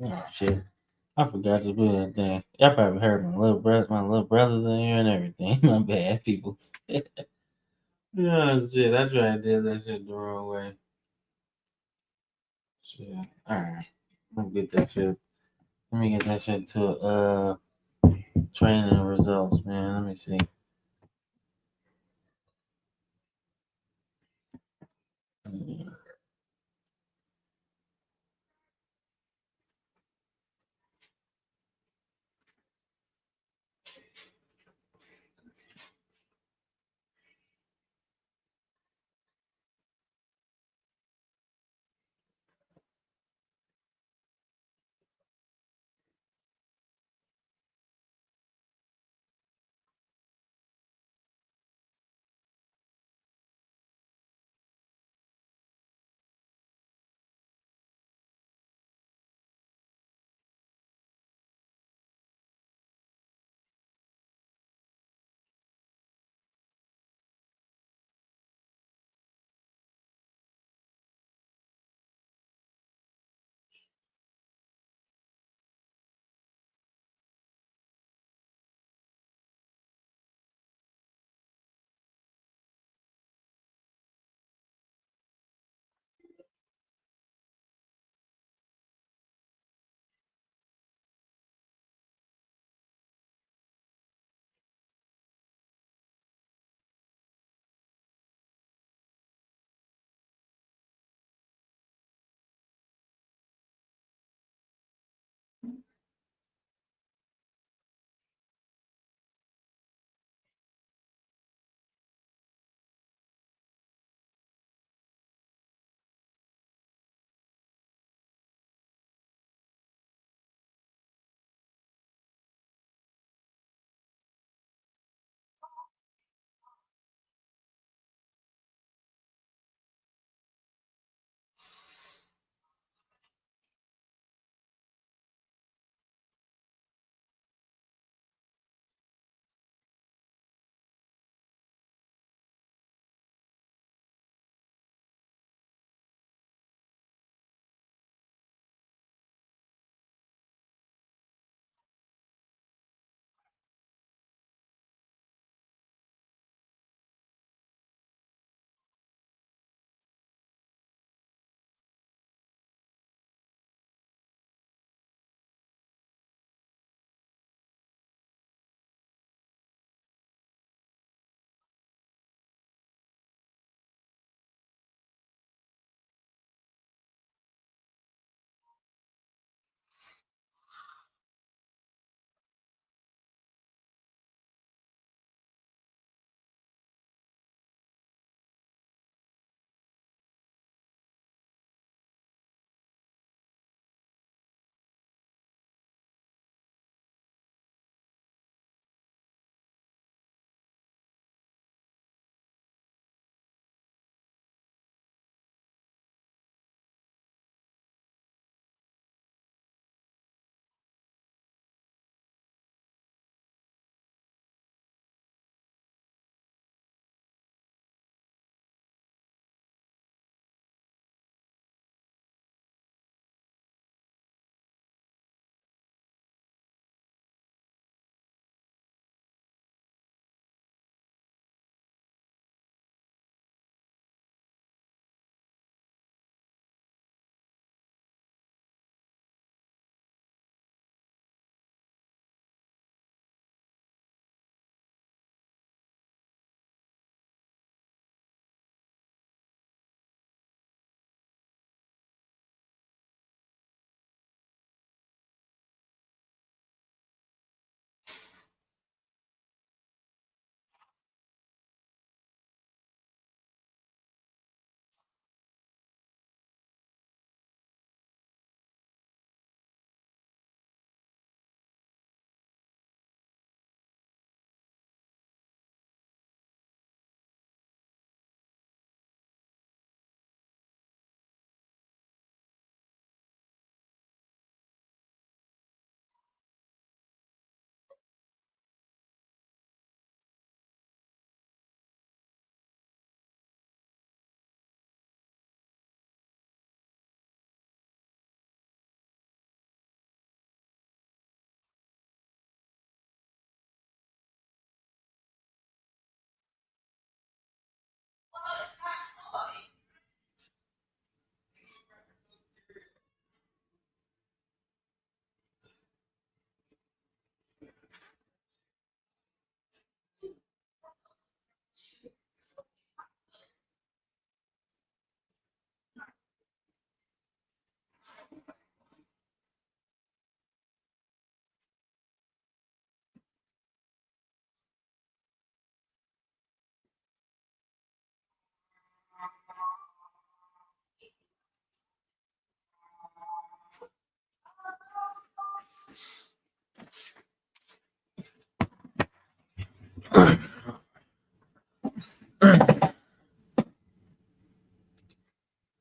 Oh shit. I forgot to do that thing. Y'all probably heard my little brothers in here and everything. My bad, people. Yeah, shit. I tried to do that shit the wrong way. Shit. Alright. Let me get that shit. Let me get that shit to training results, man. Let me see.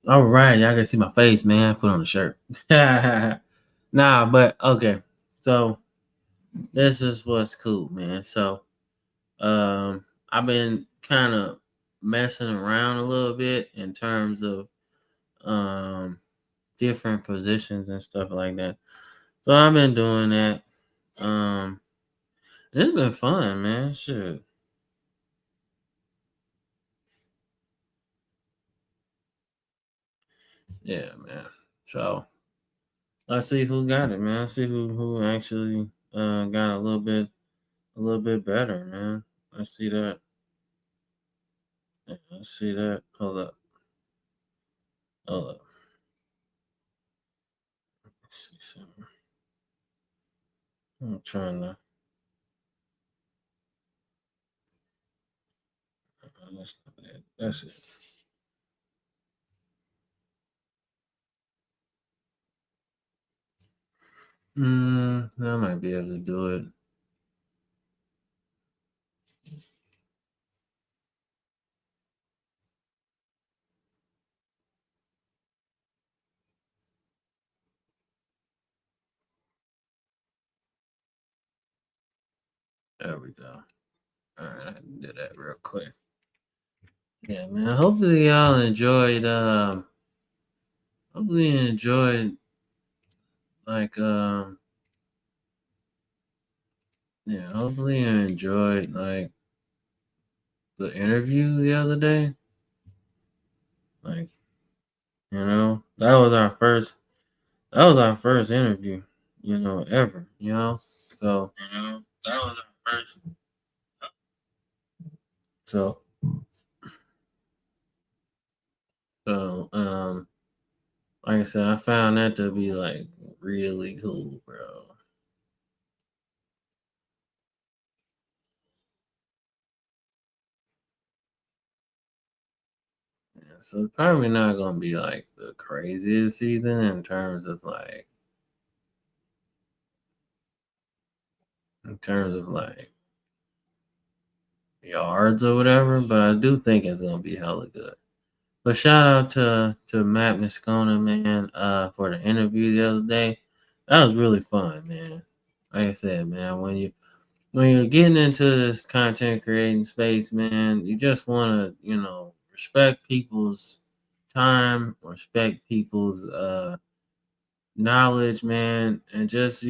All right, y'all can see my face, man. I put on a shirt. Nah, but okay. So this is what's cool, man. So I've been kind of messing around a little bit in terms of um different positions and stuff like that. So I've been doing that. Um it's been fun, man. Shit. Yeah, man. So let's see who got it, man. Let's see who actually got a little bit better, man. Let's see that. Yeah, let's see that. Hold up. Hold up. Let's see something. I'm trying to. That's not it. That's it. I might be able to do it. There we go. All right, I can do that real quick. Yeah, man. Hopefully y'all enjoyed. Hopefully you enjoyed like yeah. Hopefully you enjoyed like the interview the other day. Like that was our first. That was our first interview. Ever. So that was our first. So so like I said, I found that to be like really cool, bro. Yeah, so it's probably not gonna be like the craziest season in terms of like yards or whatever, but I do think it's gonna be hella good. But shout out to Matt Moscona, man, for the interview the other day. That was really fun, man. Like I said, man, when you're getting into this content creating space, man, you just want to, respect people's time, respect people's knowledge, man, and just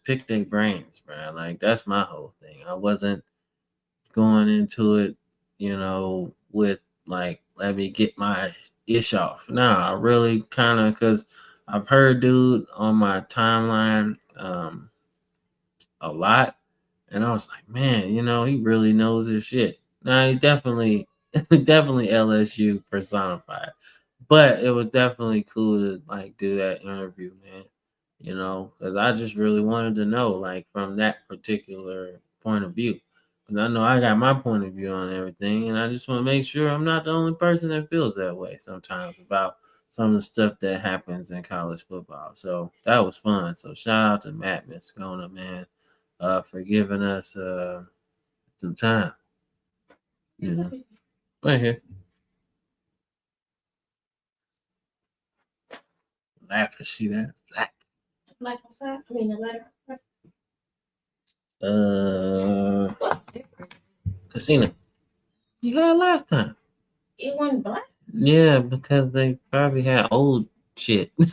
pick their brains, man. Like that's my whole thing. I wasn't going into it, with like let me get my ish off. Nah, I really kind of because I've heard dude on my timeline a lot, and I was like, man, he really knows his shit. Now he definitely, definitely LSU personified, but it was definitely cool to like do that interview, man. Because I just really wanted to know, like, from that particular point of view. Because I know I got my point of view on everything, and I just want to make sure I'm not the only person that feels that way sometimes about some of the stuff that happens in college football. So that was fun. So shout out to Matt Moscona, man, for giving us some time. Right here. Laugh and see that. Like outside. I mean the letter. Casino. You got it last time. It wasn't black. Yeah, because they probably had old shit. All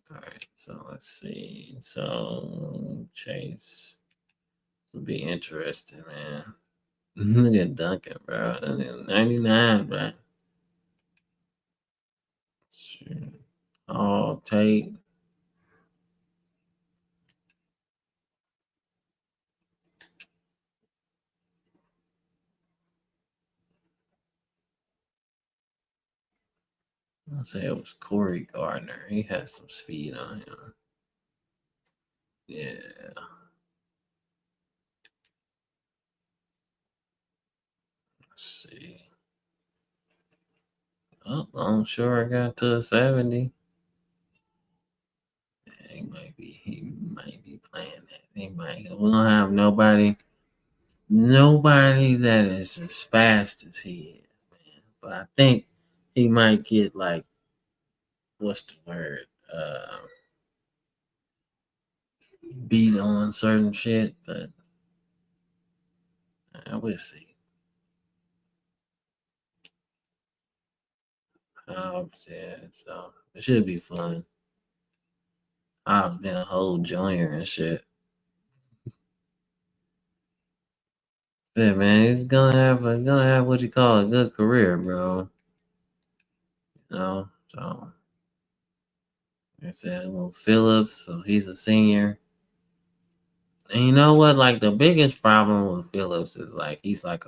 right, so let's see. So Chase will be interesting, man. Look at Duncan, bro. 99, bro. Shit. Oh, Tate. I'll say it was Corey Gardner. He has some speed on him. Yeah. Let's see. Oh, I'm sure I got to a 70. he might be playing that. He might. We don't have nobody that is as fast as he is, man. But I think he might get like what's the word? Beat on certain shit, but we'll see. Yeah, so it should be fun. I've been a whole junior and shit. Yeah, man, he's gonna have what you call a good career, bro. You know, so like I said, well, Phillips, so he's a senior. And you know what? Like the biggest problem with Phillips is like he's like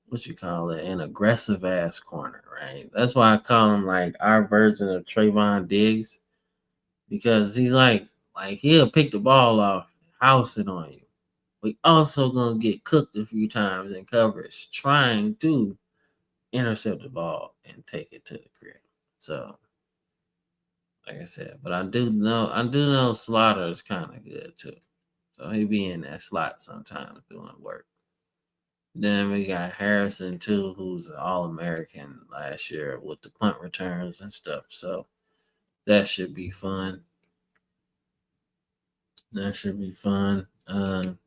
what you call it, an aggressive ass corner, right? That's why I call him like our version of Trayvon Diggs because he's like he'll pick the ball off, house it on you. We also gonna get cooked a few times in coverage trying to intercept the ball and take it to the crib. So like I said, but I do know Slaughter is kind of good too. So he be in that slot sometimes doing work. Then we got Harrison too, who's an All American last year with the punt returns and stuff. So that should be fun. That should be fun. Then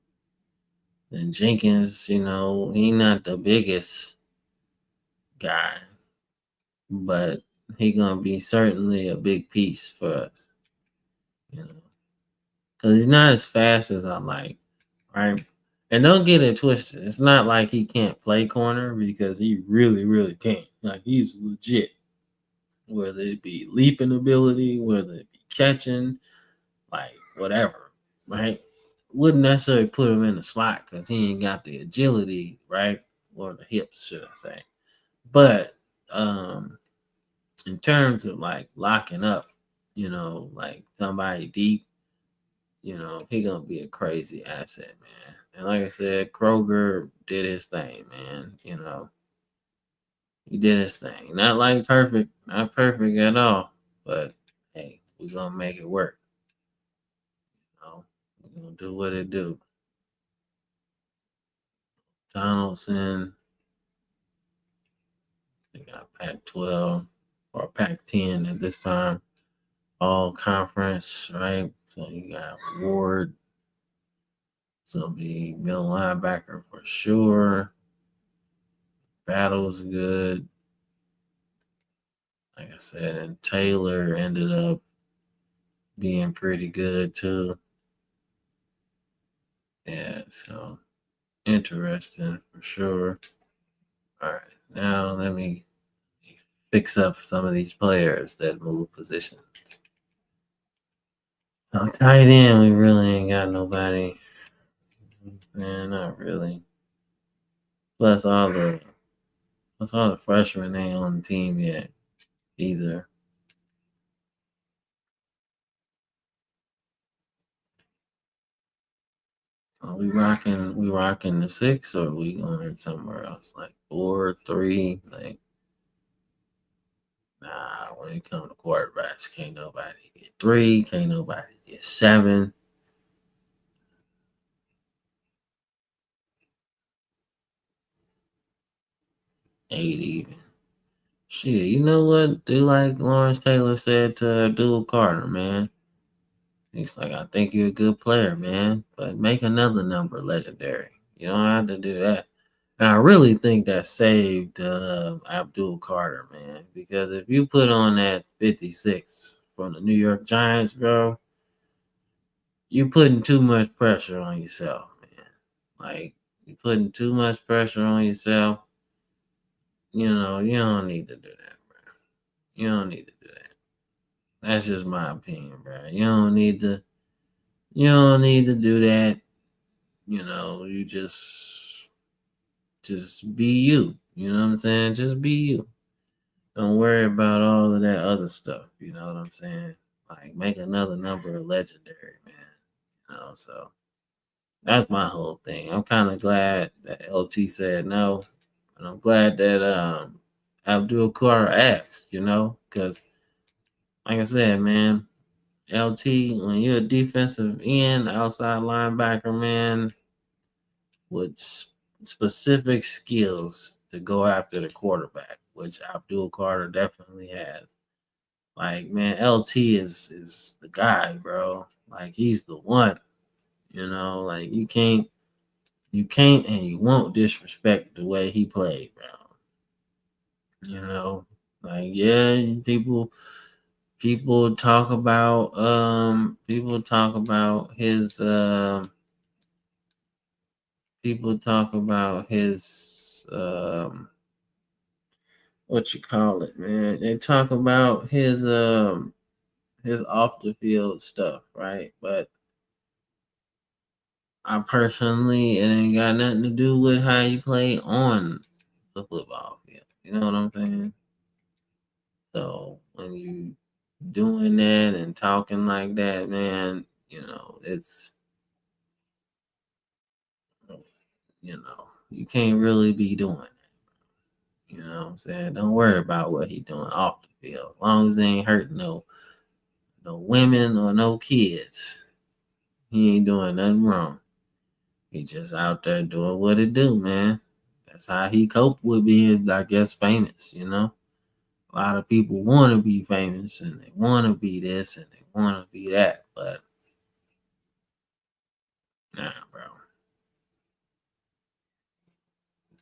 Jenkins, you know, he not the biggest guy, but he gonna be certainly a big piece for us, you know, because he's not as fast as I like, right? And don't get it twisted. It's not like he can't play corner because he really, really can't. Like he's legit. Whether it be leaping ability, whether it be catching, like whatever, right? Wouldn't necessarily put him in the slot because he ain't got the agility, right? Or the hips, should I say. But in terms of like locking up, you know, like somebody deep, you know, he gonna be a crazy asset, man. And like I said, Kroger did his thing, man. You know, he did his thing. Not like perfect, not perfect at all, but hey, we gonna make it work. You know, we gonna do what it do. Donaldson, they got Pac-12 or Pac-10 at this time, all conference, right? So you got Ward, so be middle linebacker for sure. Battle's good. Like I said, and Taylor ended up being pretty good too. Yeah, so interesting for sure. All right, now let me fix up some of these players that move positions. On tight end, we really ain't got nobody. Man, not really. Plus all the freshmen ain't on the team yet either. Are we rocking the six or are we going somewhere else? Like 4-3? Like nah, when it comes to quarterbacks, can't nobody get 3, can't nobody get 7. 8 even. Shit, you know what? Do like Lawrence Taylor said to Abdul Carter, man. He's like, I think you're a good player, man, but make another number legendary. You don't have to do that. And I really think that saved Abdul Carter, man, because if you put on that 56 from the New York Giants, bro, you're putting too much pressure on yourself, man. Like, you're putting too much pressure on yourself. You know, you don't need to do that, bro. You don't need to do that. That's just my opinion, bro. You don't need to do that. You know, you just be you. You know what I'm saying? Just be you. Don't worry about all of that other stuff. You know what I'm saying? Like make another number legendary, man. You know, so that's my whole thing. I'm kind of glad that LT said no, and I'm glad that Abdul Carter asked. You know, Because, like I said, man, LT, when you're a defensive end, outside linebacker, man, with specific skills to go after the quarterback, which Abdul Carter definitely has. Like, man, LT is the guy, bro. Like, he's the one. Like you can't and you won't disrespect the way he played, bro. You know, like yeah, people talk about his what you call it, man. They talk about his off the field stuff, right? But I personally, it ain't got nothing to do with how you play on the football field. You know what I'm saying? So when you doing that and talking like that, man, you can't really be doing it. You know what I'm saying? Don't worry about what he doing off the field. As long as he ain't hurting no women or no kids. He ain't doing nothing wrong. He just out there doing what it do, man. That's how he cope with being, I guess, famous, A lot of people want to be famous and they want to be this and they want to be that, but nah, bro.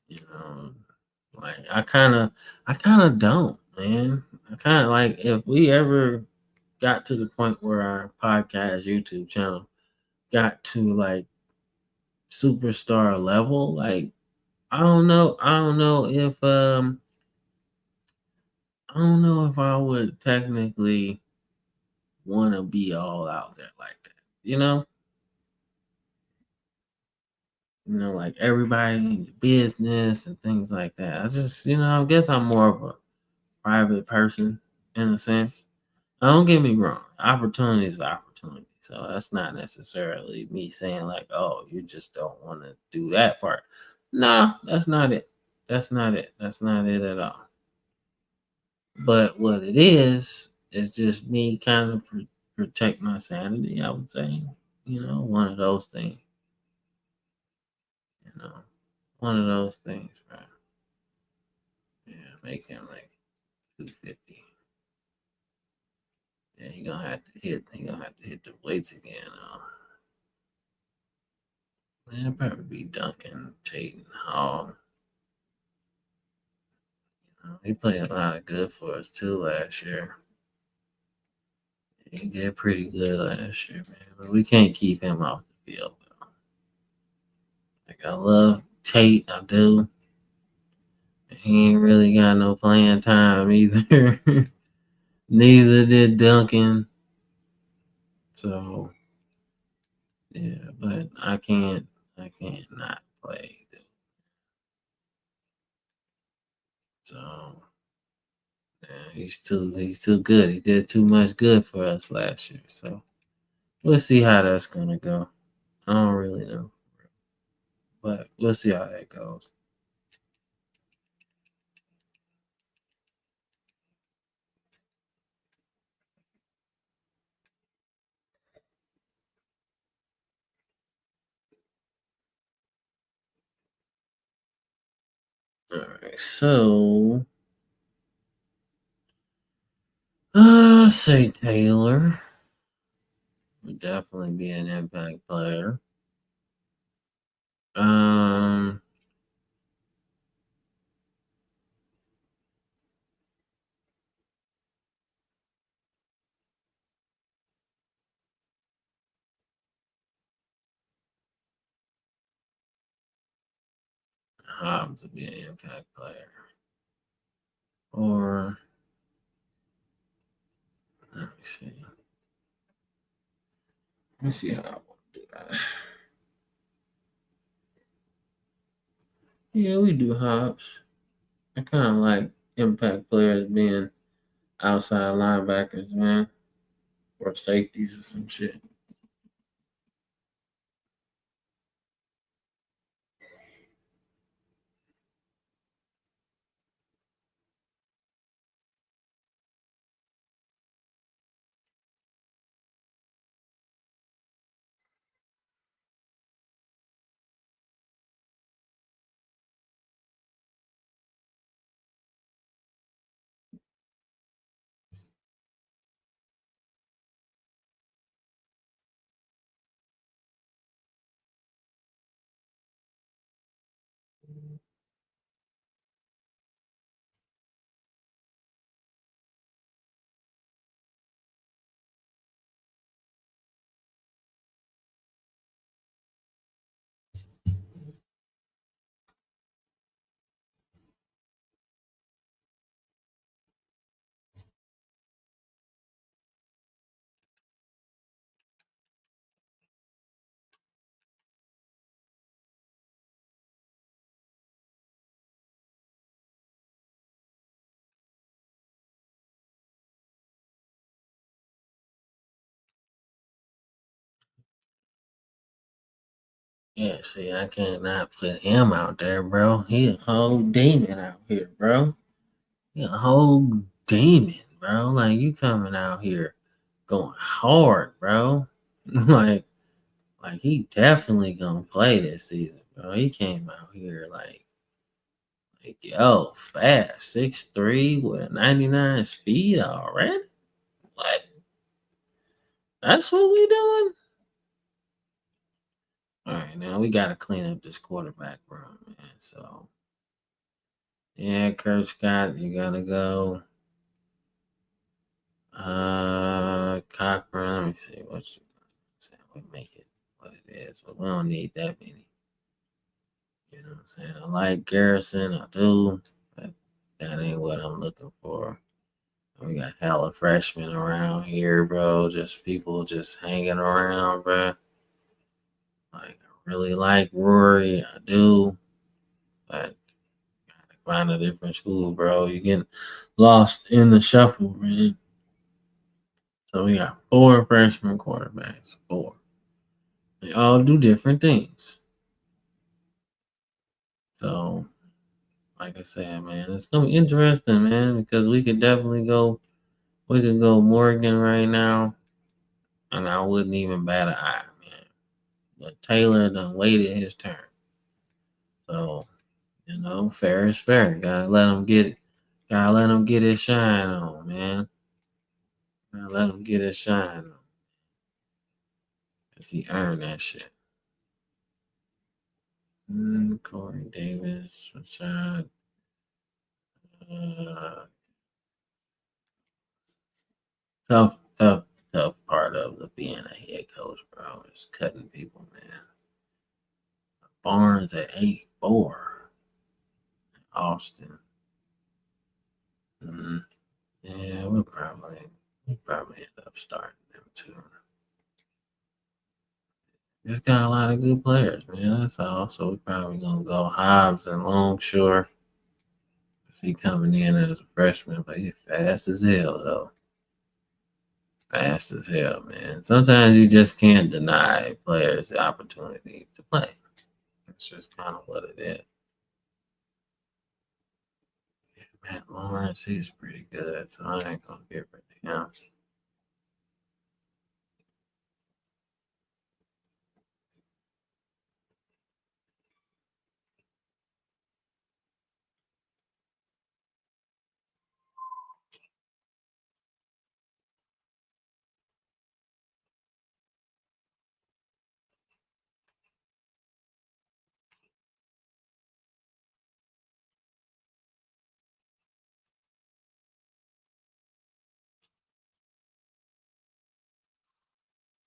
You know, like I kind of don't, man. I kind of like if we ever got to the point where our podcast YouTube channel got to like superstar level, like I don't know if I would technically want to be all out there like that. You know? Like everybody in your business and things like that. I just, I guess I'm more of a private person in a sense. Don't get me wrong. Opportunity is opportunity. So that's not necessarily me saying like, oh, you just don't want to do that part. No, that's not it. That's not it. That's not it at all. But what it is just me kind of protect my sanity, I would say. One of those things. You know, one of those things, right? Yeah, make him like 250. Yeah, he gonna have to hit the weights again. Man, probably be Duncan, Tate, Hall. He played a lot of good for us too last year. He did pretty good last year, man. But we can't keep him off the field. Though. Like I love Tate, I do. He ain't really got no playing time either. Neither did Duncan. So yeah, but I can't not play. Dude. So yeah, he's too good. He did too much good for us last year. So we'll see how that's gonna go. I don't really know, but we'll see how that goes. All right, so say Taylor would definitely be an impact player. Um, Hobbs would be an impact player. Or let me see. Let me see how I want to do that. Yeah, we do Hobbs. I kind of like impact players being outside linebackers, man, or safeties or some shit. Yeah, see, I cannot put him out there, bro. He a whole demon out here, bro. He a whole demon, bro. Like you coming out here going hard, bro. like, like he definitely gonna play this season, bro. He came out here like yo, fast, 6'3" with a 99 speed already. Like that's what we doing. All right, now we gotta clean up this quarterback room, man. So yeah, Coach Scott, you gotta go. Cochran. Let me see what you saying. We make it what it is, but we don't need that many. You know what I'm saying? I like Garrison, I do, but that ain't what I'm looking for. We got hella freshmen around here, bro. Just people just hanging around, bro. Like I really like Rory, I do, but gotta find a different school, bro. You getting lost in the shuffle, man. So we got 4 freshman quarterbacks, 4. They all do different things. So, like I said, man, it's gonna be interesting, man, because we could definitely go. We could go Morgan right now, and I wouldn't even bat an eye, man. But Taylor done waited his turn, so fair is fair. Gotta let him get it. Gotta let him get his shine on, man. Gotta let him get his shine on, cause he earned that shit. Corey Davis, Rashad. Uh, tough part of the being a head coach, bro, is cutting people, man. Barnes at 84, Austin. Mm, yeah, we'll probably end up starting them too. Just got a lot of good players, man. That's all. So we're probably gonna go Hobbs and Longshore. He coming in as a freshman, but he's fast as hell though. Fast as hell, man. Sometimes you just can't deny players the opportunity to play. That's just kind of what it is. Matt Lawrence, he's pretty good, so I ain't gonna give it to him.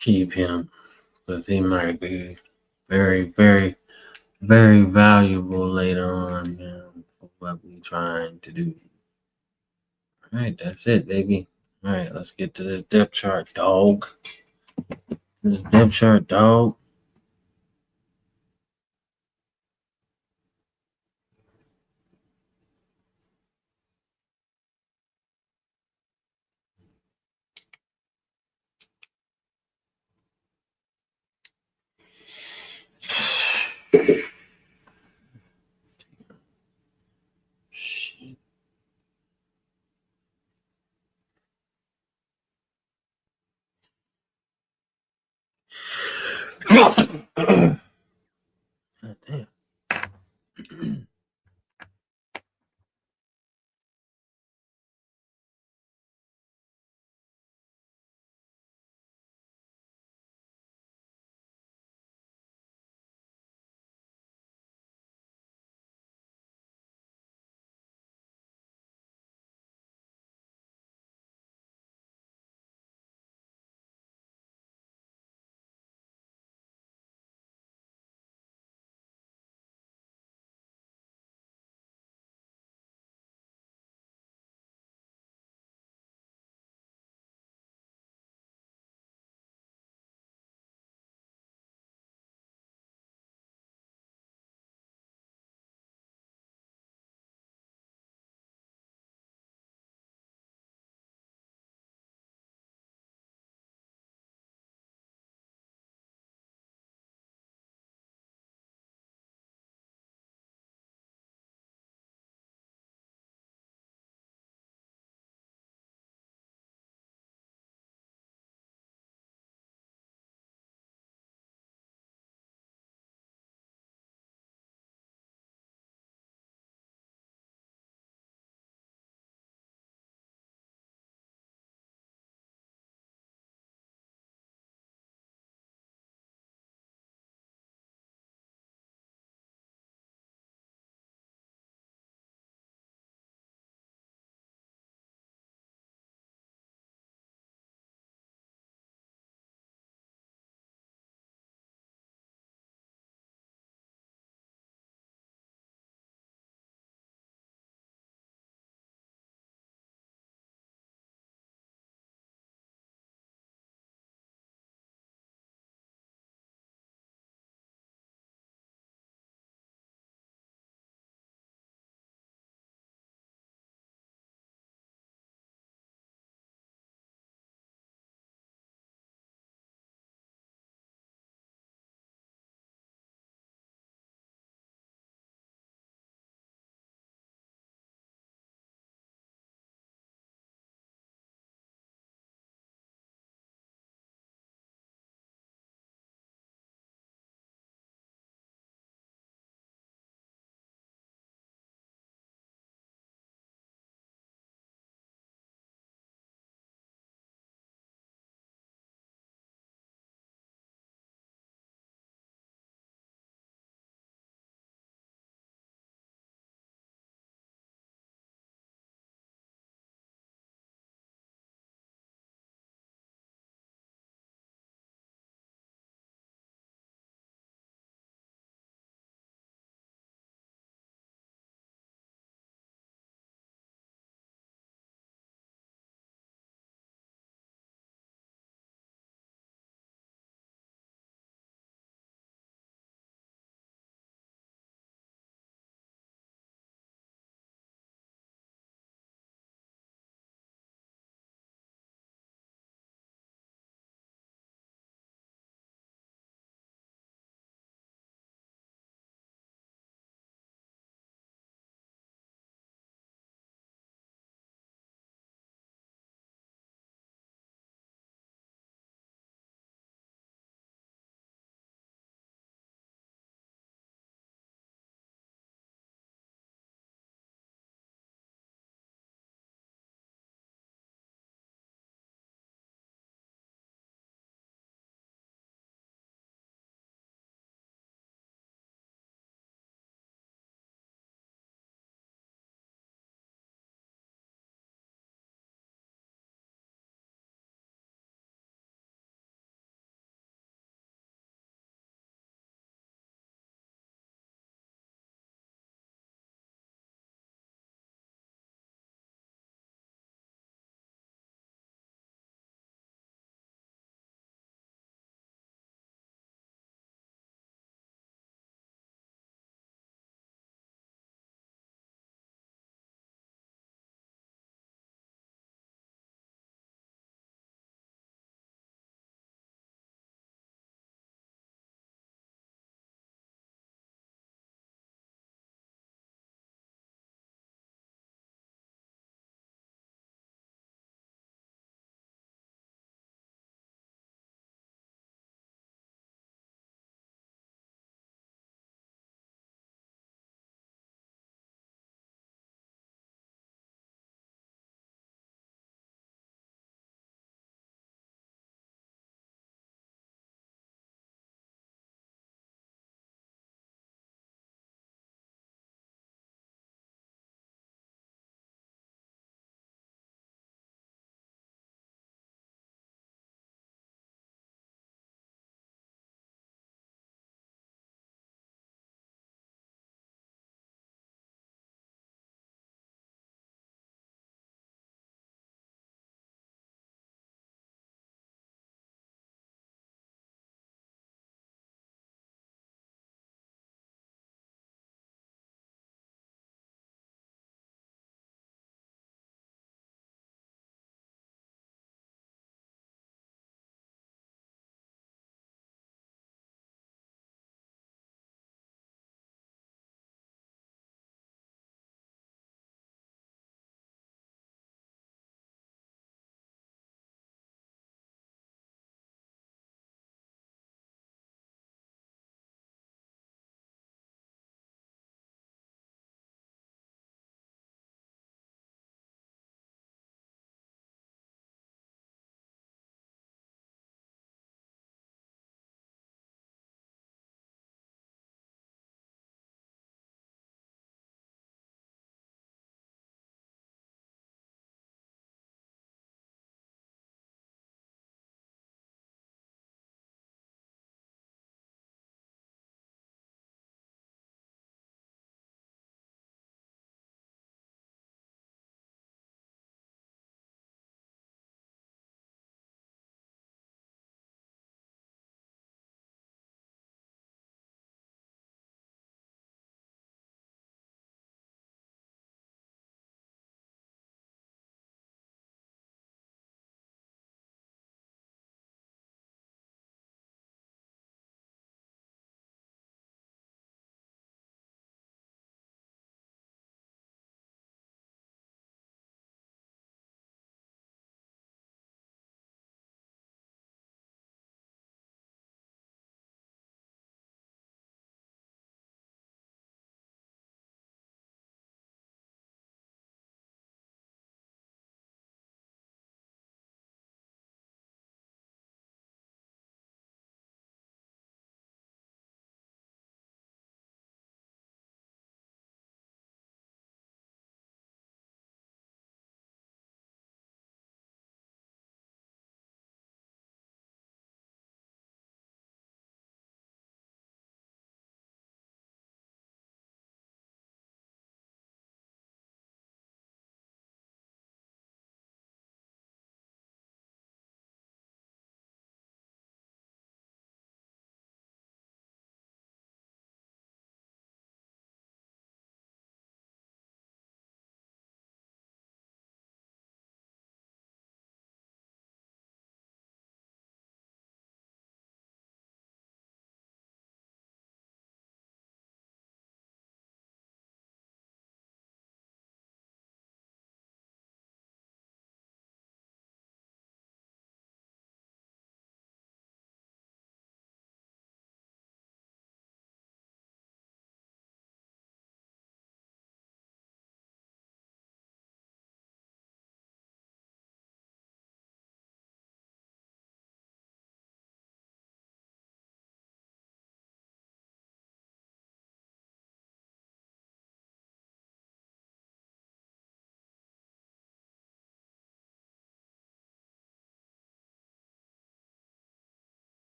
Keep him, because he might be very, very, very valuable later on, for what we trying to do. All right, that's it, baby. All right, let's get to this depth chart, dog. This depth chart, dog. Shit. God damn.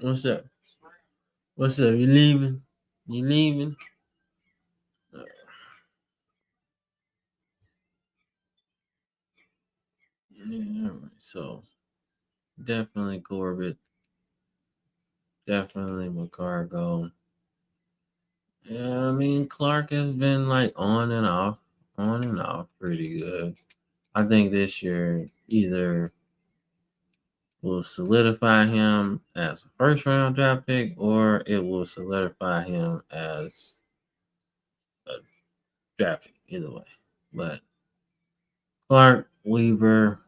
What's up? What's up? You leaving? You leaving? Yeah, all right. So definitely Corbett. Definitely McCargo. Yeah, I mean Clark has been like on and off, pretty good. I think this year either will solidify him as a first round draft pick or it will solidify him as a draft pick, either way. But Clark, Weaver,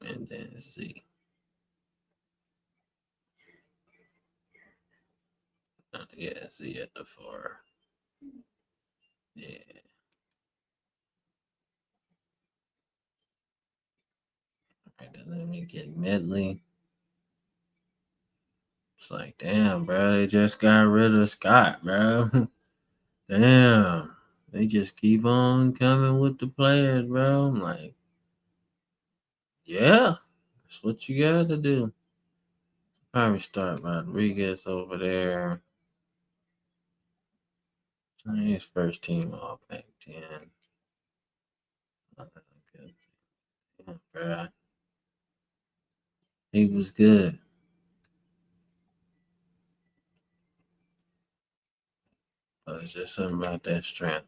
and then Z. Yeah, Z at the four. Yeah. All right, then let me get Medley. It's like, damn, bro, they just got rid of Scott, bro. Damn. They just keep on coming with the players, bro. I'm like, yeah, that's what you got to do. Probably start Rodriguez over there. He's first team all Pac 10. Yeah, bro. He was good. But it's just something about that strength.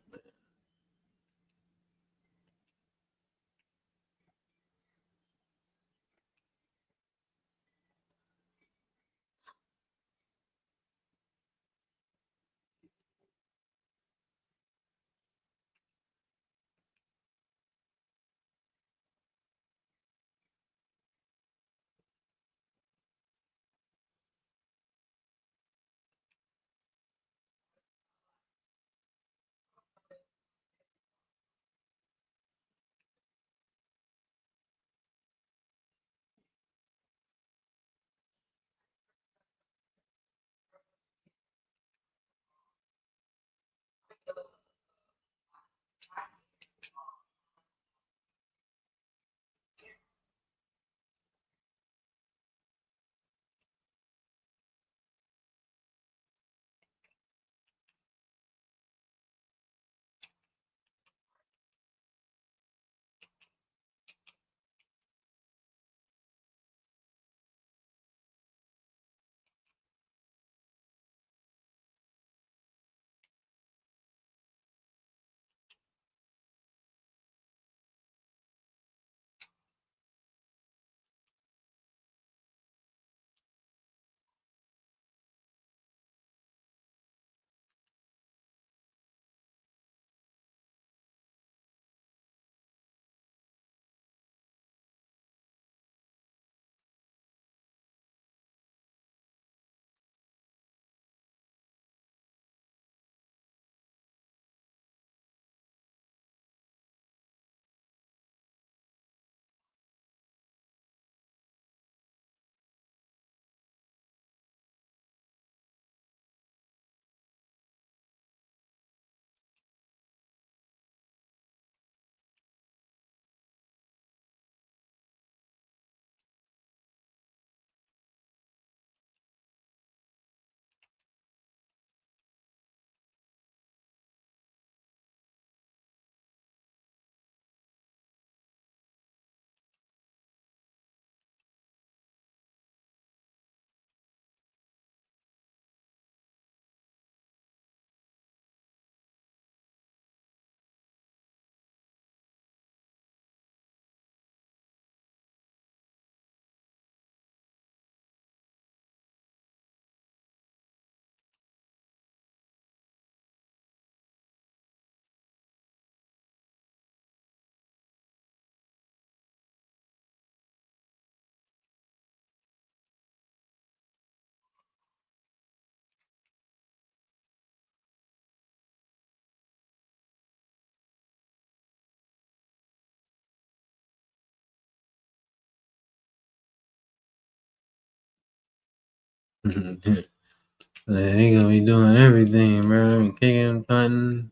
He gonna be doing everything, bro. Kicking, punting,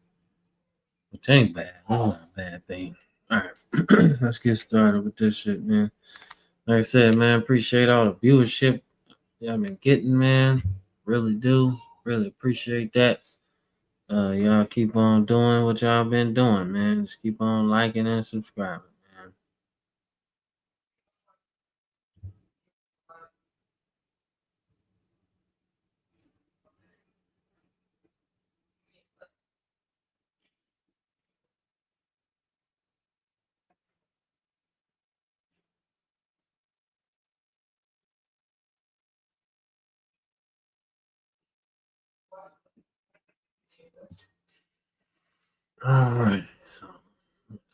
which ain't bad. That's not a bad thing. All right, let's get started with this shit, man. Like I said, man, appreciate all the viewership y'all been getting, man. Really do. Really appreciate that. Y'all keep on doing what y'all been doing, man. Just keep on liking and subscribing, man. All right, so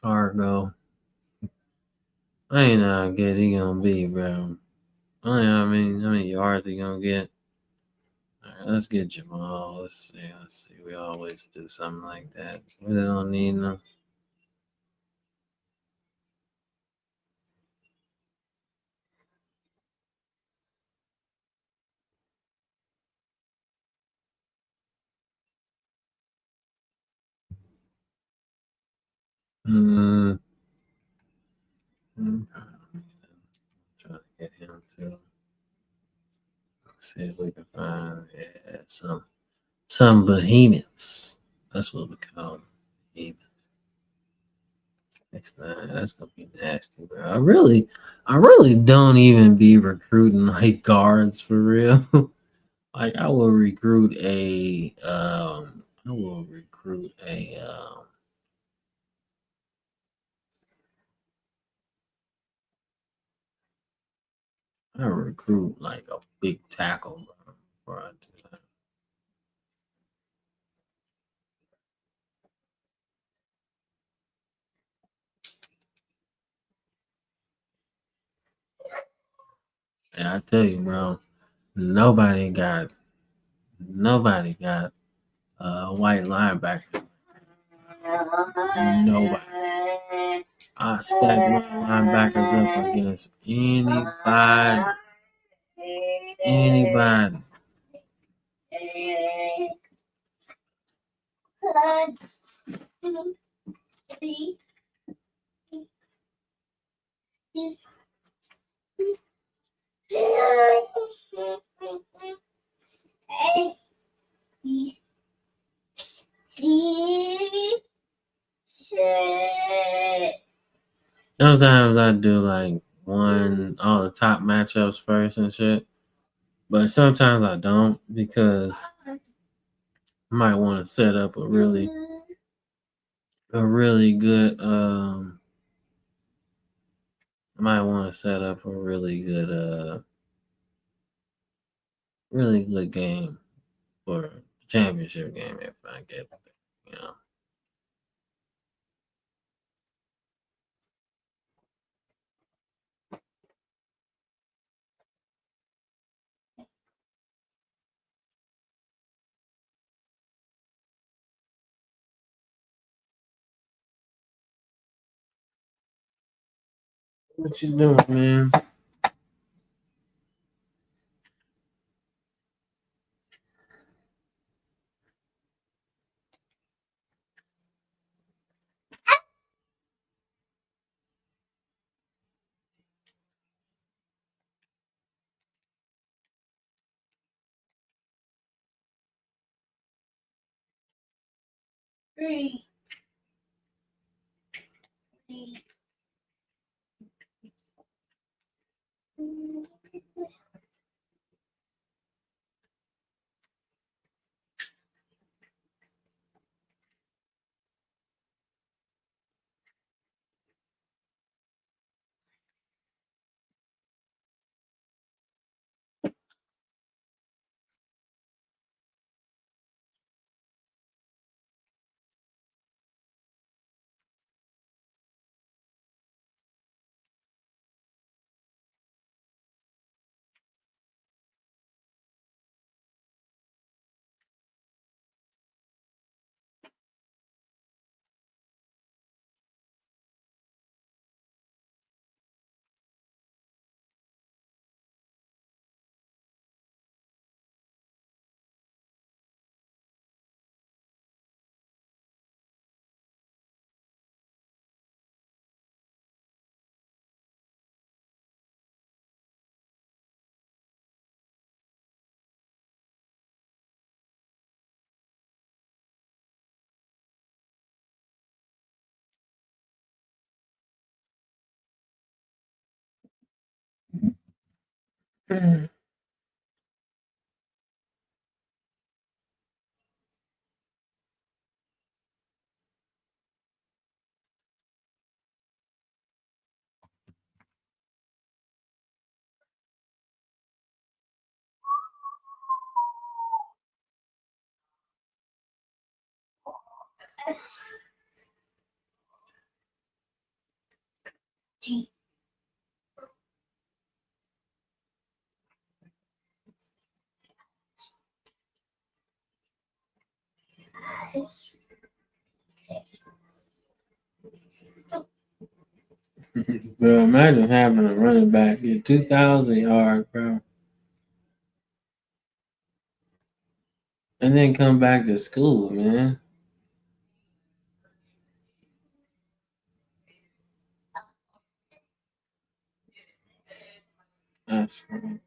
cargo. I ain't know how good he gonna be, bro. I don't know how many yards he gonna get. All right, let's get Jamal. Let's see. Let's see. We always do something like that. We don't need no. Mm, try to get him to. Let's see if we can find some behemoths. That's what we call them. Behemoths. That's gonna be nasty, bro. I really don't even be recruiting like guards for real. Like I will recruit I recruit like a big tackle, bro, before I do that. And I tell you, bro, nobody got nobody got a white linebacker. Nobody. I stack my linebackers up against anybody. Anybody. Sometimes I do like all the top matchups first and shit. But sometimes I don't because I might want to set up a really good I might want to set up a really good game for the championship game if I get it, you know. What you doing, man? Bro, imagine having a running back get 2,000 yards, bro, and then come back to school, man. That's right.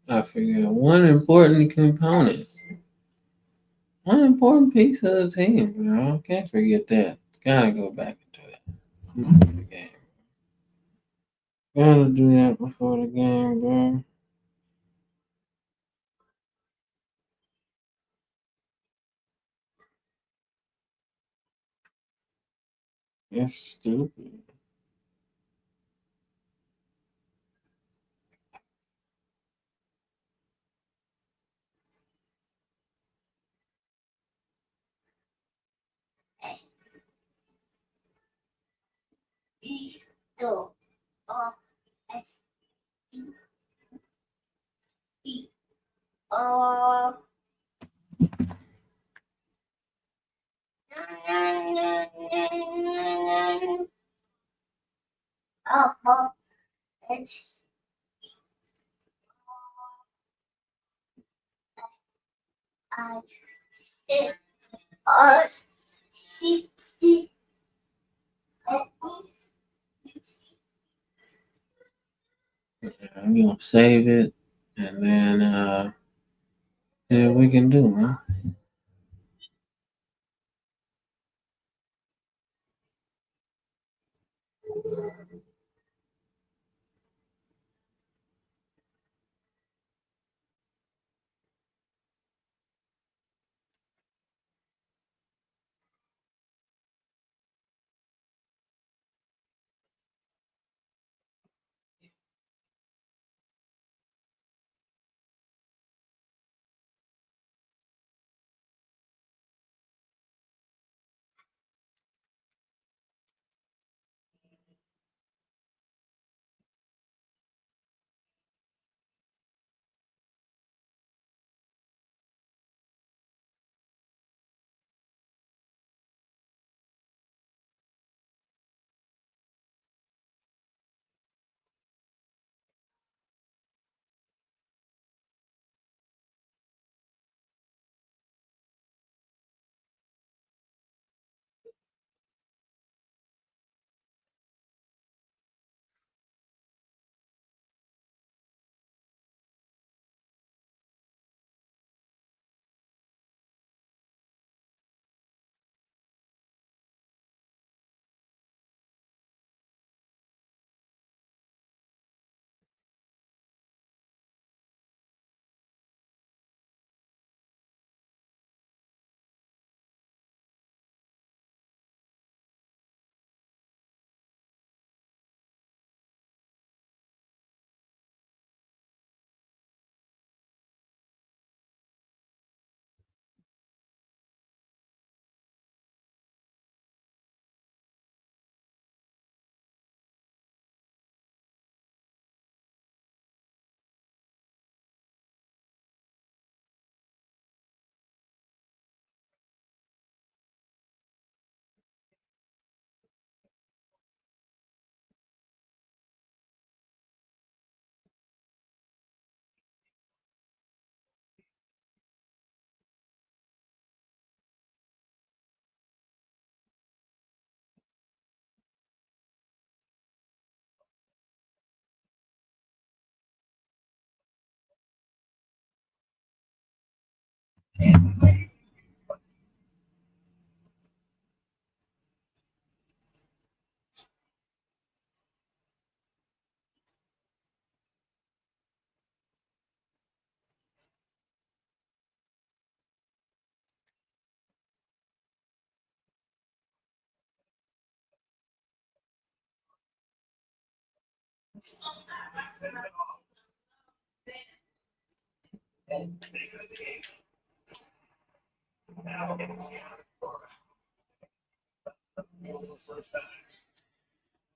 I forget one important component, one important piece of the team, bro. Can't forget that. Gotta go back into the game. Gotta do that before the game, bro. It's stupid. I'm gonna save it, and then see what we can do, man.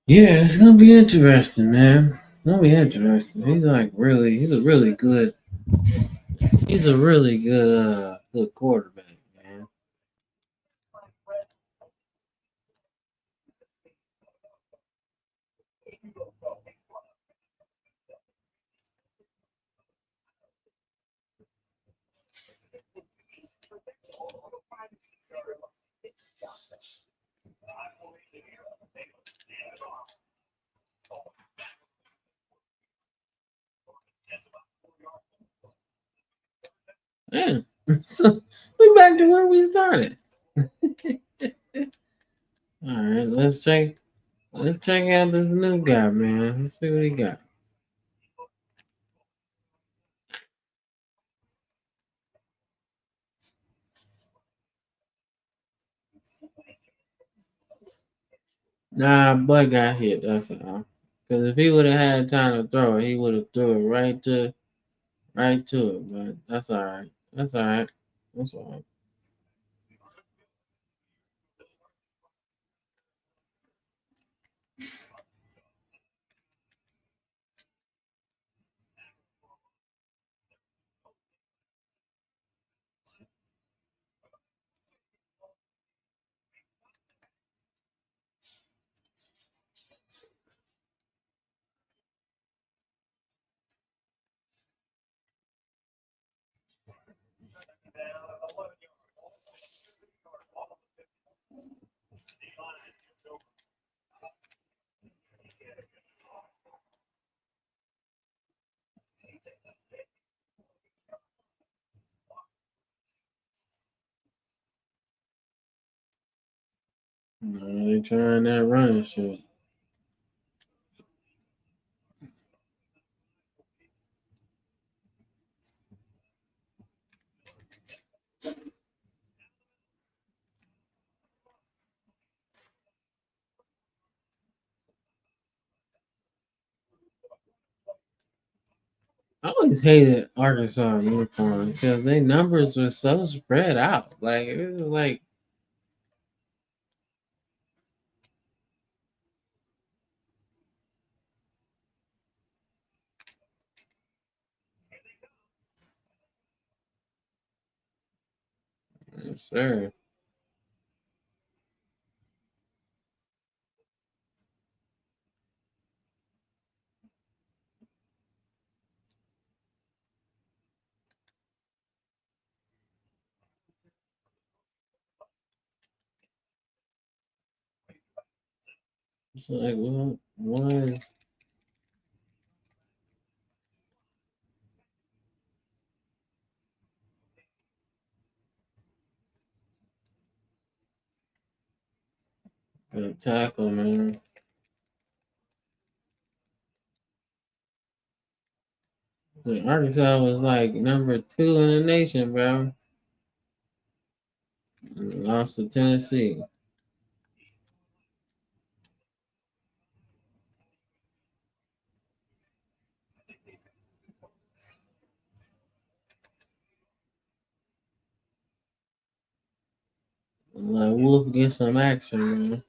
Yeah, it's gonna be interesting, man. It's gonna be interesting. He's a really good quarterback, man. Yeah. So we back to where we started. All right, let's check out this new guy, man. Let's see what he got. Nah, Bud got hit. That's all. Because if he would have had time to throw it, he would have threw it right to it. But that's all right. That's all right. That's all right. They trying that running shit. I always hated Arkansas uniforms because their numbers were so spread out. Like it was like yes, sir. It's like what is the tackle, man? Like, Arkansas was like number 2 in the nation, bro. Lost to Tennessee. Like Wolf get some action, man.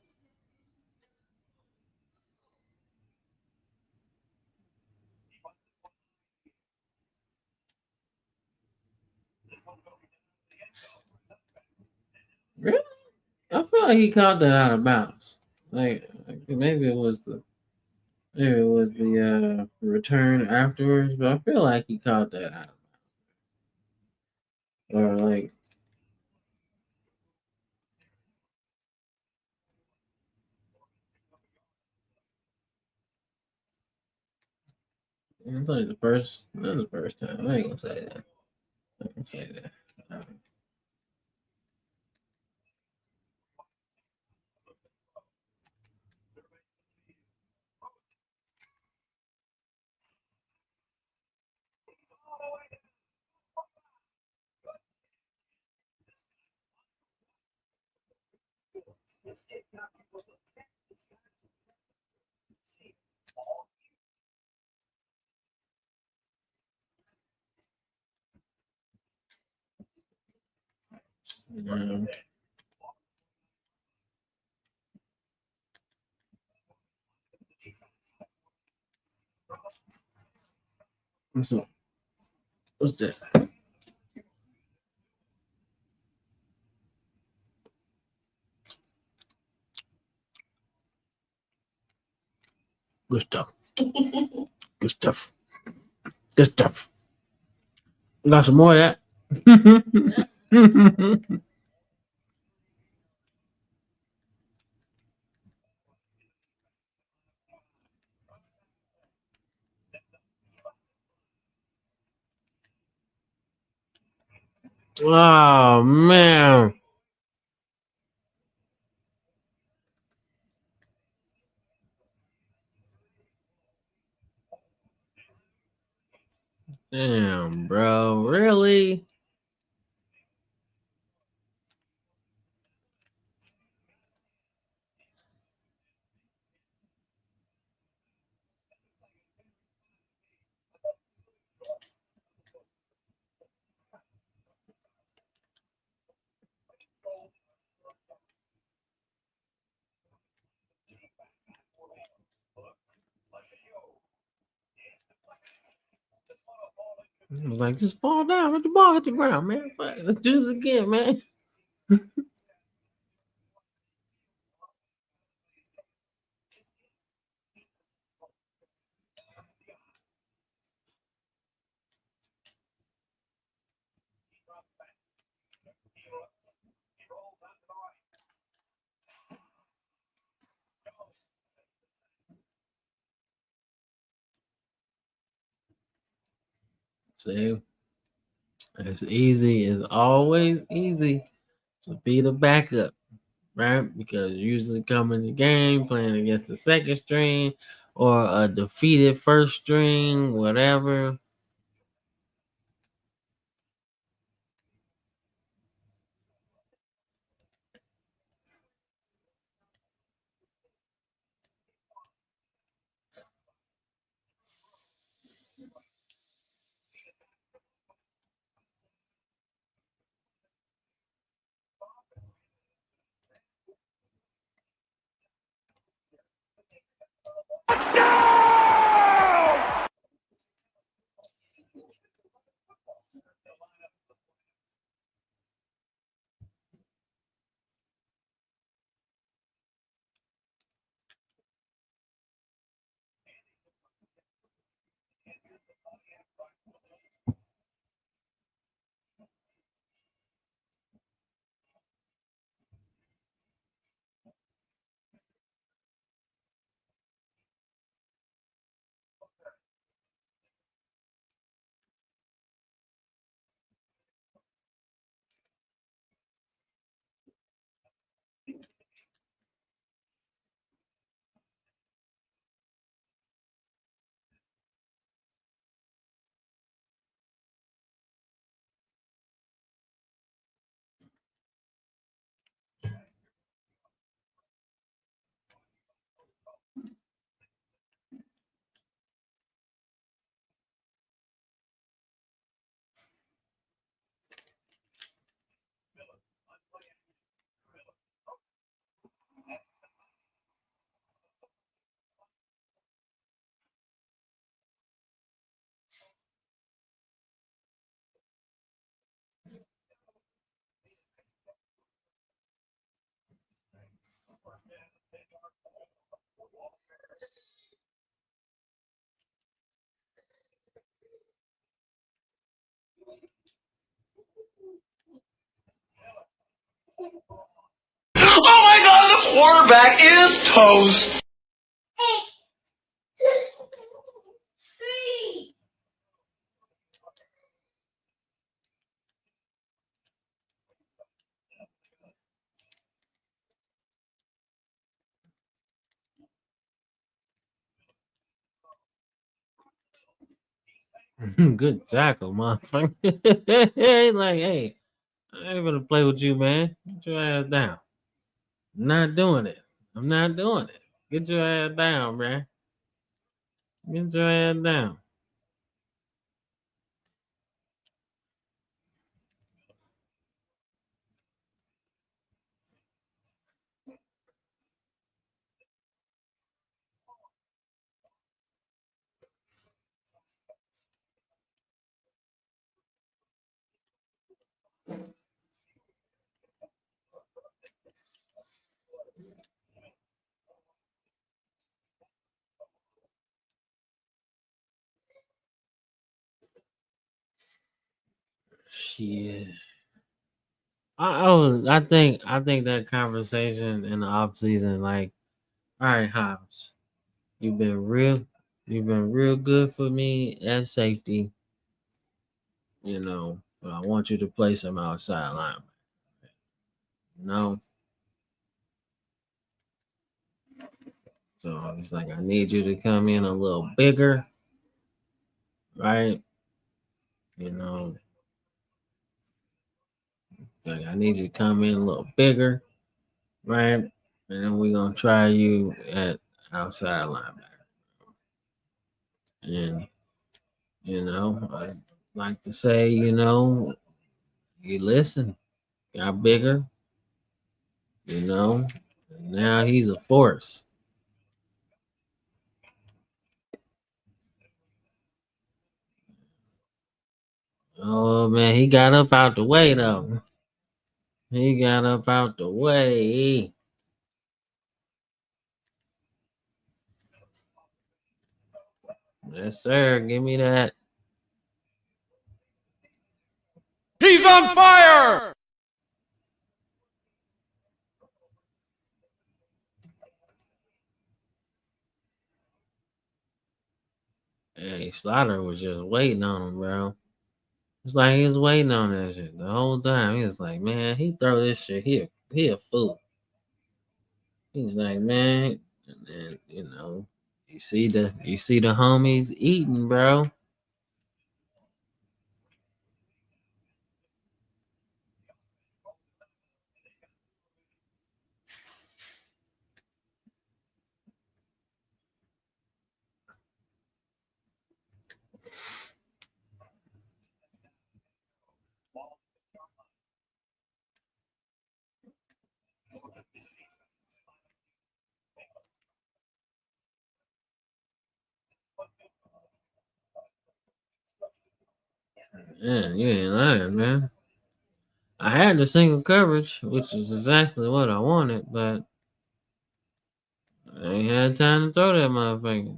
Really? I feel like he caught that out of bounds. Like maybe it was the return afterwards, but I feel like he caught that out. Or like it's like not the first time. I ain't gonna say that. I ain't gonna say that. Yeah. What's up? What's that? Good stuff. Good stuff. Good stuff. Got some more of that. Oh man. Damn, bro. Really? I was like, just fall down, let the ball hit the ground, man. Fuck, let's do this again, man. See, it's easy. It's always easy to be the backup, right? Because you usually come in the game playing against the second string or a defeated first string, whatever. Oh my god, the quarterback is toast. Good tackle, motherfucker. Like, hey, I ain't gonna play with you, man. Get your ass down. I'm not doing it. I'm not doing it. Get your ass down, man. Get your ass down. Shit. I think that conversation in the off season, like, all right, Hobbs, you've been real good for me at safety, but I want you to play some outside linebacker. No. So it's like I need you to come in a little bigger, right? You know, like I need you to come in a little bigger, right? And then we're gonna try you at outside linebacker. And I like to say, you listen, got bigger, and now he's a force. Oh man, he got up out the way though. He got up out the way. Yes, sir. Give me that. He's on fire! Hey, Slaughter was just waiting on him, bro. It's like he was waiting on that shit the whole time. He was like, man, he throw this shit. He a fool. He's like, man, and then you see the homies eating, bro. Man, you ain't lying, man. I had the single coverage, which is exactly what I wanted, but I ain't had time to throw that motherfucker.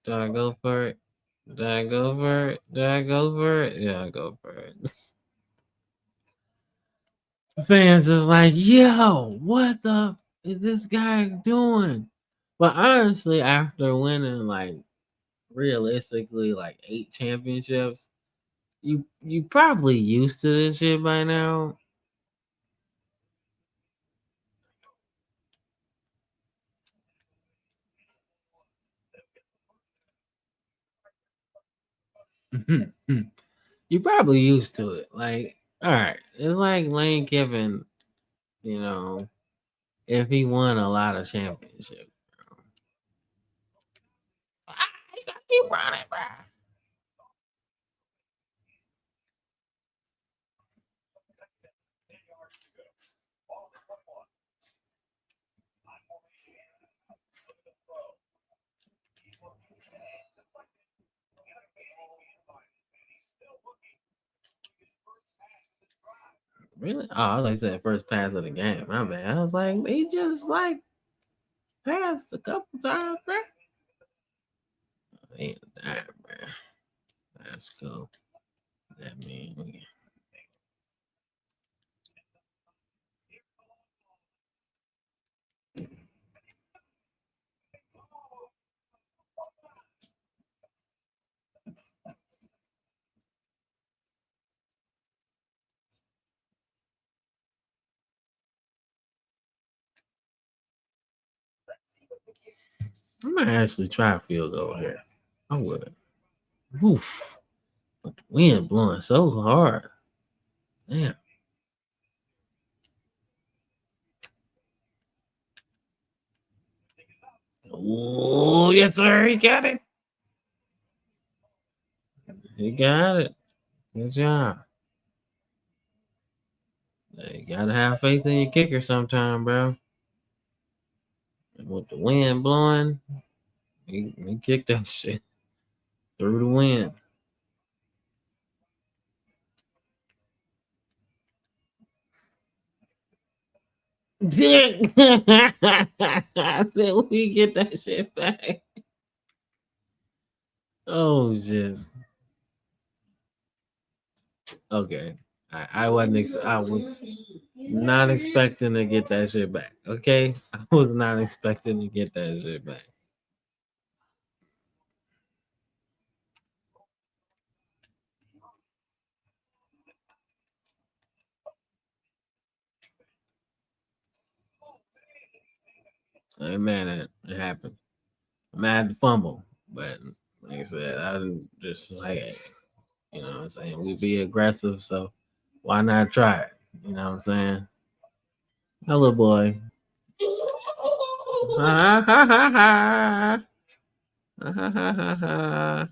Do I go for it? Do I go for it? Do I go for it? Yeah, I go for it. Fans is like, yo, what the is this guy doing? But honestly, after winning like realistically like 8 championships, you probably used to this shit by now. You probably used to it. Like, all right, it's like Lane Kiffin, you know, if he won a lot of championships. You gotta keep running, bro. Really? Oh, like I said, first pass of the game. My bad. I was like, he just like passed a couple times, bro. Ain't that, bro. That's cool. That mean I might actually try a field goal here. I would. Oof. But the wind blowing so hard. Damn. Oh, yes, sir. He got it. He got it. Good job. You gotta have faith in your kicker sometime, bro. And with the wind blowing, he kicked that shit through the wind. Then we get that shit back. Oh shit. Okay. I was not expecting to get that shit back. Okay? I was not expecting to get that shit back. I ain't mad at it. It happened. I'm mad at the fumble. But like I said, I didn't just like, you know what I'm saying? We be aggressive, so why not try it? You know what I'm saying? Hello, boy. Ha ha ha ha. Ha ha ha ha ha.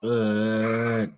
Good.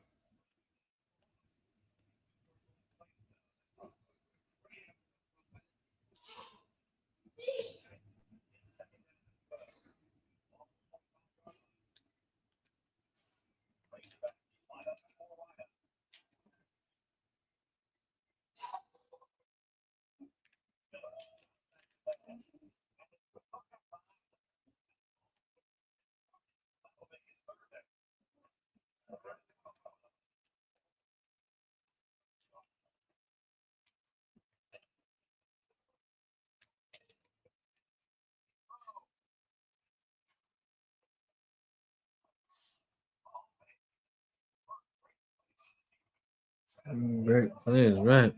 Great players, right?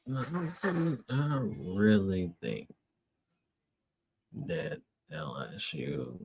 I really think that LSU.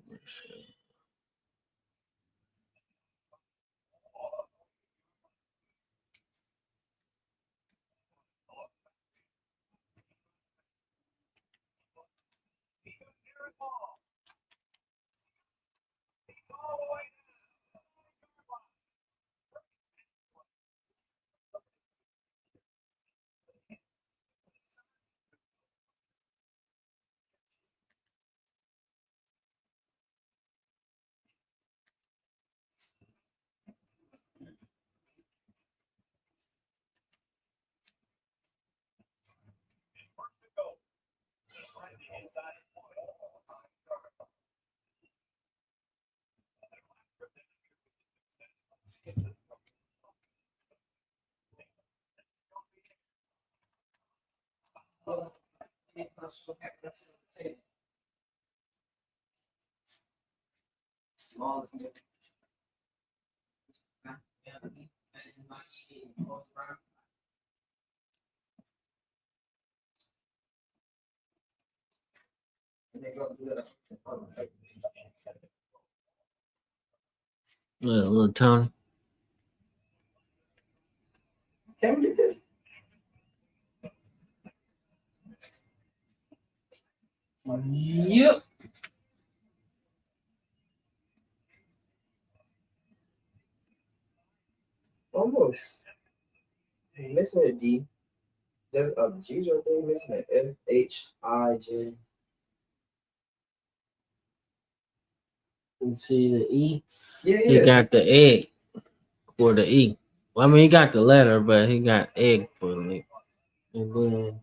they go do that. Little Tony. Can we do this? Yep. Almost. Missing a D. There's a G's right there. Missing an F, H, I, J. You see the E? Yeah, He yeah. got the egg for the E. Well, I mean, he got the letter, but he got egg for the E. And then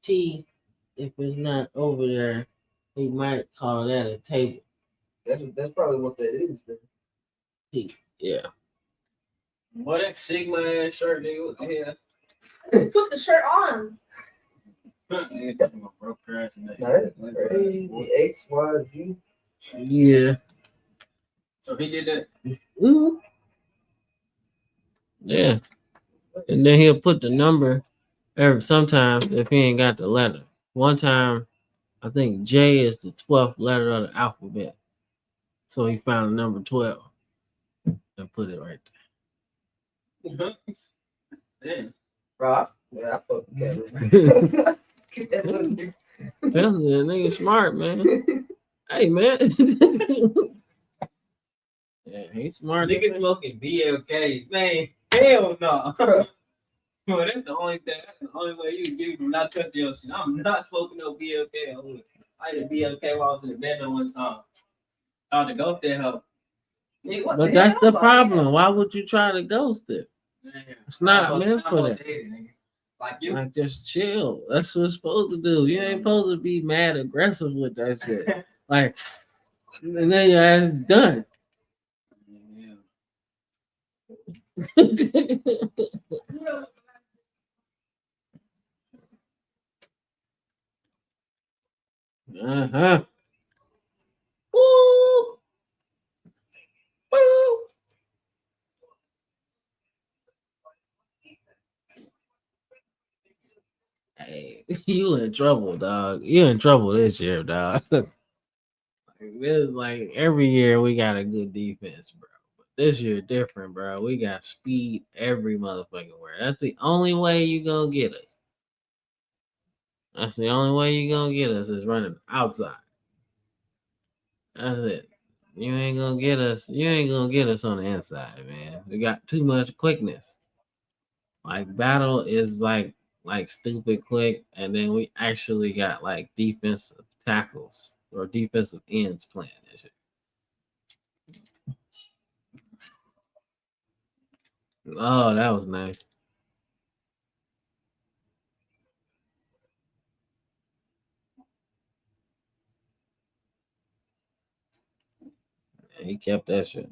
T, if it's not over there, he might call that a table. That's probably what that is, man. T. Yeah. What that Sigma ass shirt, nigga? What the hell? Put the shirt on. Nigga talking about procrastination. Now that's crazy. X, Y, Z. Yeah. So he did that. Mm-hmm. Yeah. And then he'll put the number sometimes if he ain't got the letter. One time, I think J is the 12th letter of the alphabet. So he found the number 12 and put it right there. Damn. Rob. Yeah, I fuck with Kevin. Get that little nigga. Tell you, that nigga smart, man. Hey, man. Yeah, he's smart. Niggas smoking BLKs, man. Hell no. Well, that's the only thing. That's the only way you can get from not touching your shit. I'm not smoking no BLK. I did BLK while I was in the bed one time. Tried to ghost that hoe. Nigga, what But the that's hell? the problem. Why would you try to ghost it? Man, It's not I'm meant for that. nigga. Like you. Like, just chill. That's what it's supposed to do. You ain't supposed to be mad aggressive with that shit. Like, and then your ass is done. Uh-huh. Woo! Woo! Hey, you in trouble, dog. You in trouble this year, dog. This, like every year we got a good defense, bro. But this year different, bro. We got speed every motherfucking where. That's the only way you gonna get us. That's the only way you gonna get us is running outside. That's it. You ain't gonna get us. You ain't gonna get us on the inside, man. We got too much quickness. Like battle is like stupid quick, and then we actually got like defensive tackles or defensive ends playing this shit. Oh, that was nice. He kept that shit.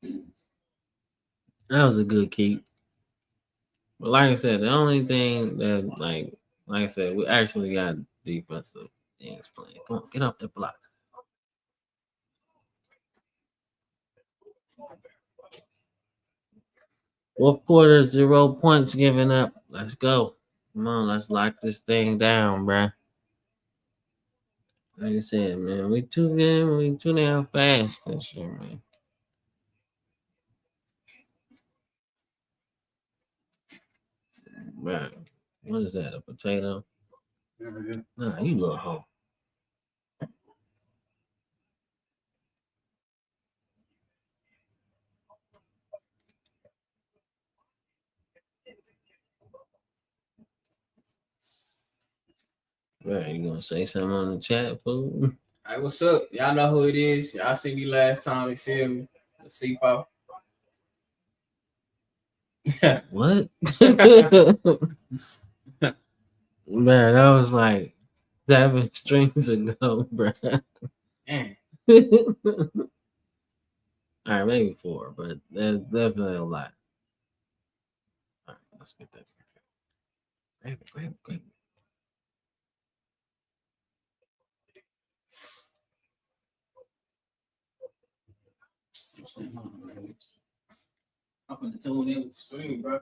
That was a good keep. But like I said, the only thing that like I said, we actually got defensive ends playing. Come on, get off the block. Fourth quarter, 0 points given up. Let's go. Come on, let's lock this thing down, bruh. Like I said, man, we too damn fast this year, man. Right. What is that? A potato? Nah, you little hoe. Right, you gonna say something on the chat, fool? Hey, what's up? Y'all know who it is. Y'all see me last time, you feel me? The C4. What? Man, that was like 7 strings ago, bro. Damn. All right, maybe 4, but there's definitely a lot. All right, let's get that. Grab it. I'm gonna tune in with the stream, bro.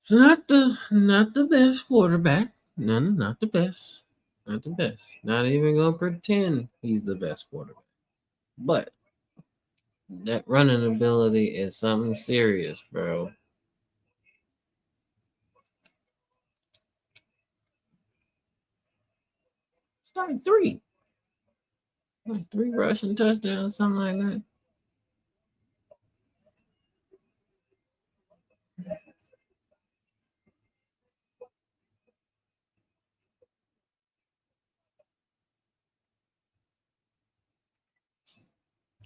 It's not the best quarterback. No, not the best. Not the best. Not even gonna pretend he's the best quarterback. But that running ability is something serious, bro. It's like three rushing touchdowns, something like that.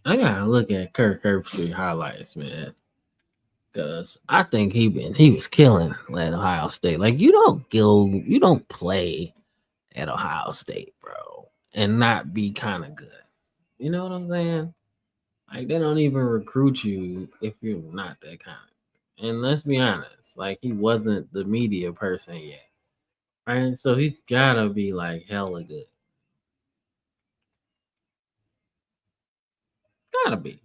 I gotta look at Kirk Herbstreit highlights, man. Cause I think he was killing at Ohio State. Like you don't play at Ohio State, bro, and not be kind of good. You know what I'm saying? Like they don't even recruit you if you're not that kind. And let's be honest, like he wasn't the media person yet, right? So he's gotta be like hella good. Gotta be.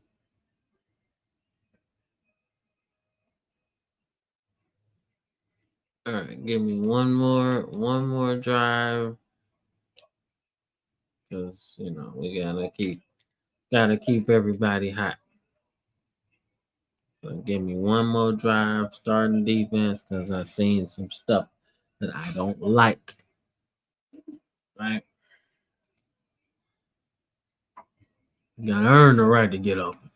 All right, give me one more drive, because we gotta keep everybody hot. So give me one more drive, starting defense, because I've seen some stuff that I don't like. Right? You gotta earn the right to get off the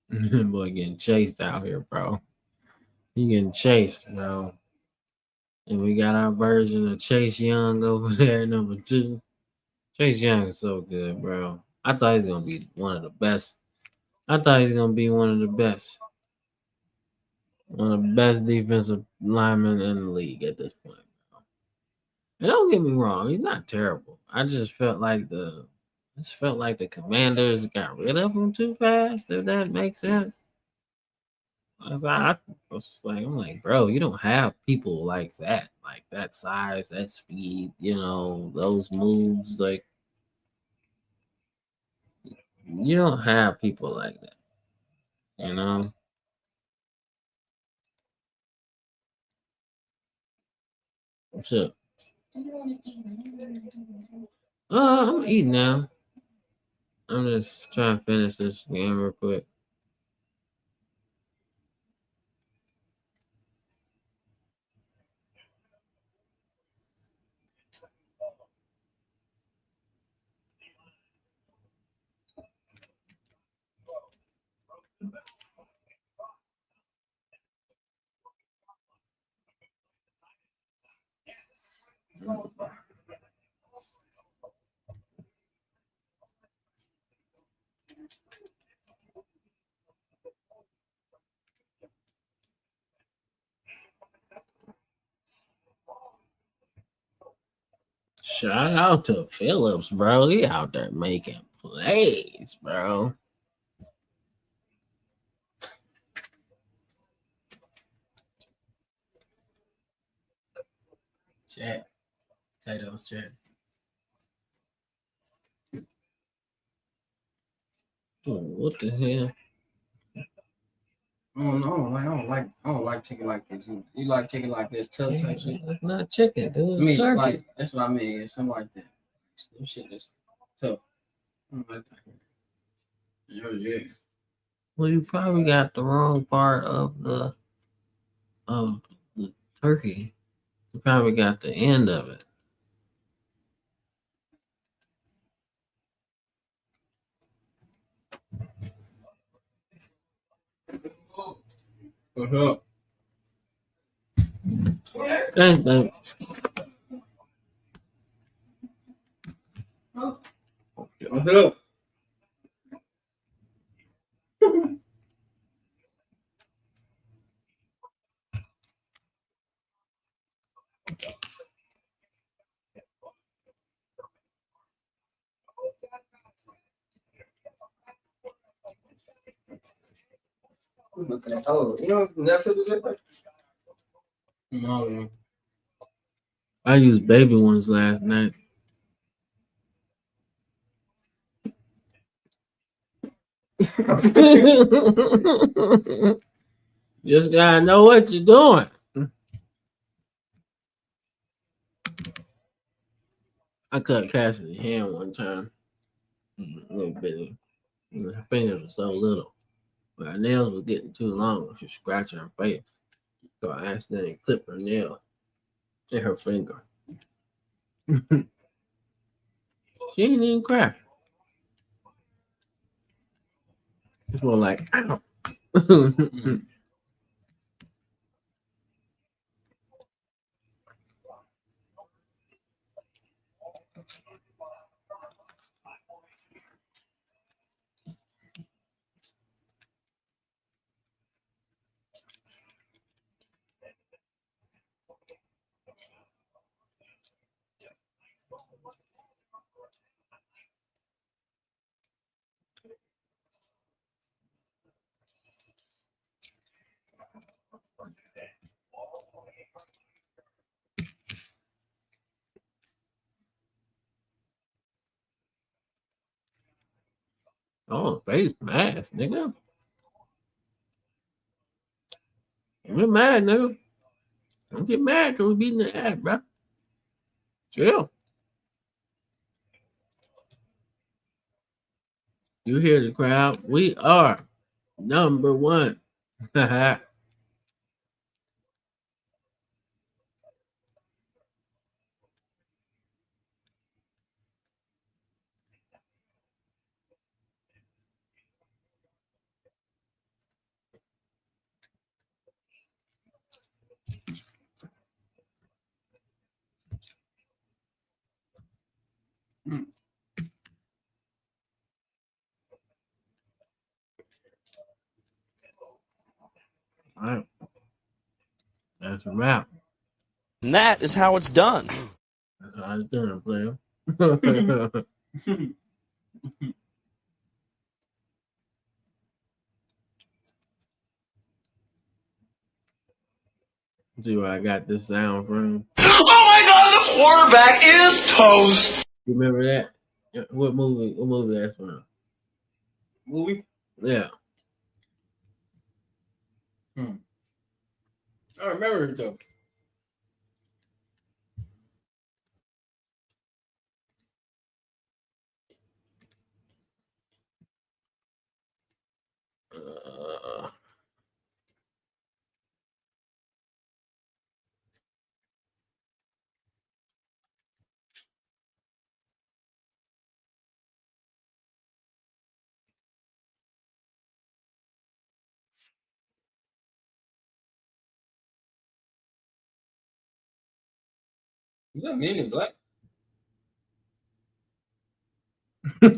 field. Boy, getting chased out here, bro. He getting chased, bro. And we got our version of Chase Young over there, number 2. Chase Young is so good, bro. I thought he's gonna be one of the best. I thought he's gonna be one of the best. One of the best defensive linemen in the league at this point. And don't get me wrong, he's not terrible. I just felt like the Commanders got rid of him too fast, if that makes sense. I'm like, bro, you don't have people like that size, that speed, those moves. Like, you don't have people like that, you know? What's up? I'm eating now. I'm just trying to finish this game real quick. Shout out to Phillips, bro. He out there making plays, bro. Chat. Potatoes, chat. Oh, what the hell? I don't like chicken like this. You like chicken like this, tough type shit. It's not chicken, dude. I mean, Turkey. like that's what I mean. It's something like that. This shit is tough. I don't like that. Yeah. Well, you probably got the wrong part of the turkey. You probably got the end of it. What's up? Thanks, babe. What's up? Oh, you know Netflix is it? No. I used baby ones last night. Just gotta know what you're doing. I cut Cassidy's hand one time. A little bit. Her fingers were so little. But her nails were getting too long. She was scratching her face. So I accidentally clipped her nail in her finger. She didn't even cry. It's more like, ow. Oh, face mask, nigga. Don't get mad, nigga. Don't get mad because we beating the ass, bro. Chill. You hear the crowd? We are number one. All right. That's a wrap. And that is how it's done. That's how it's done, player. See where I got this sound from. Oh my god, the quarterback is toast. You remember that? What movie? What movie that's from? Movie? Yeah. I remember it though. Is that Men in Black? What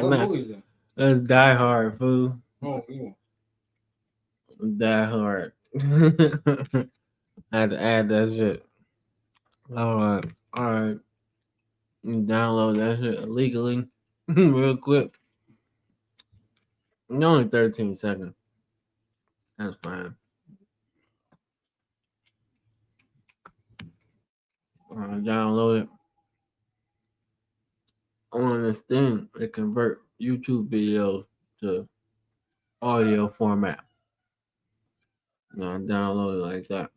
Nah, movie is that? that's Die Hard, fool. Oh, yeah. Die Hard. I had to add that shit. All right. You download that shit illegally real quick. Only 13 seconds. That's fine. Download it. On this thing, it convert YouTube videos to audio format. Now download it like that.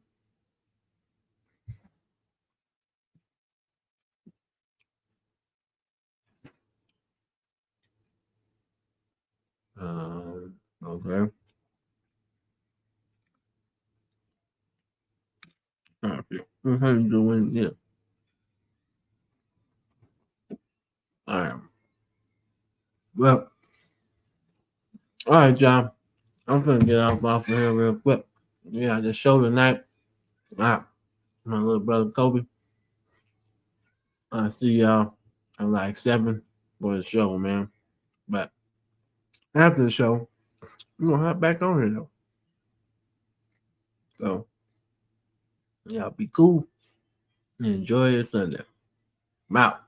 Okay. What are you doing? Yeah. All right. Well, all right, John. I'm gonna get off of here real quick. Yeah, the show tonight. All right. My little brother Kobe. I'll see y'all at like 7 for the show, man. But after the show, I'm gonna hop back on here though. So y'all be cool and enjoy your Sunday. I'm out.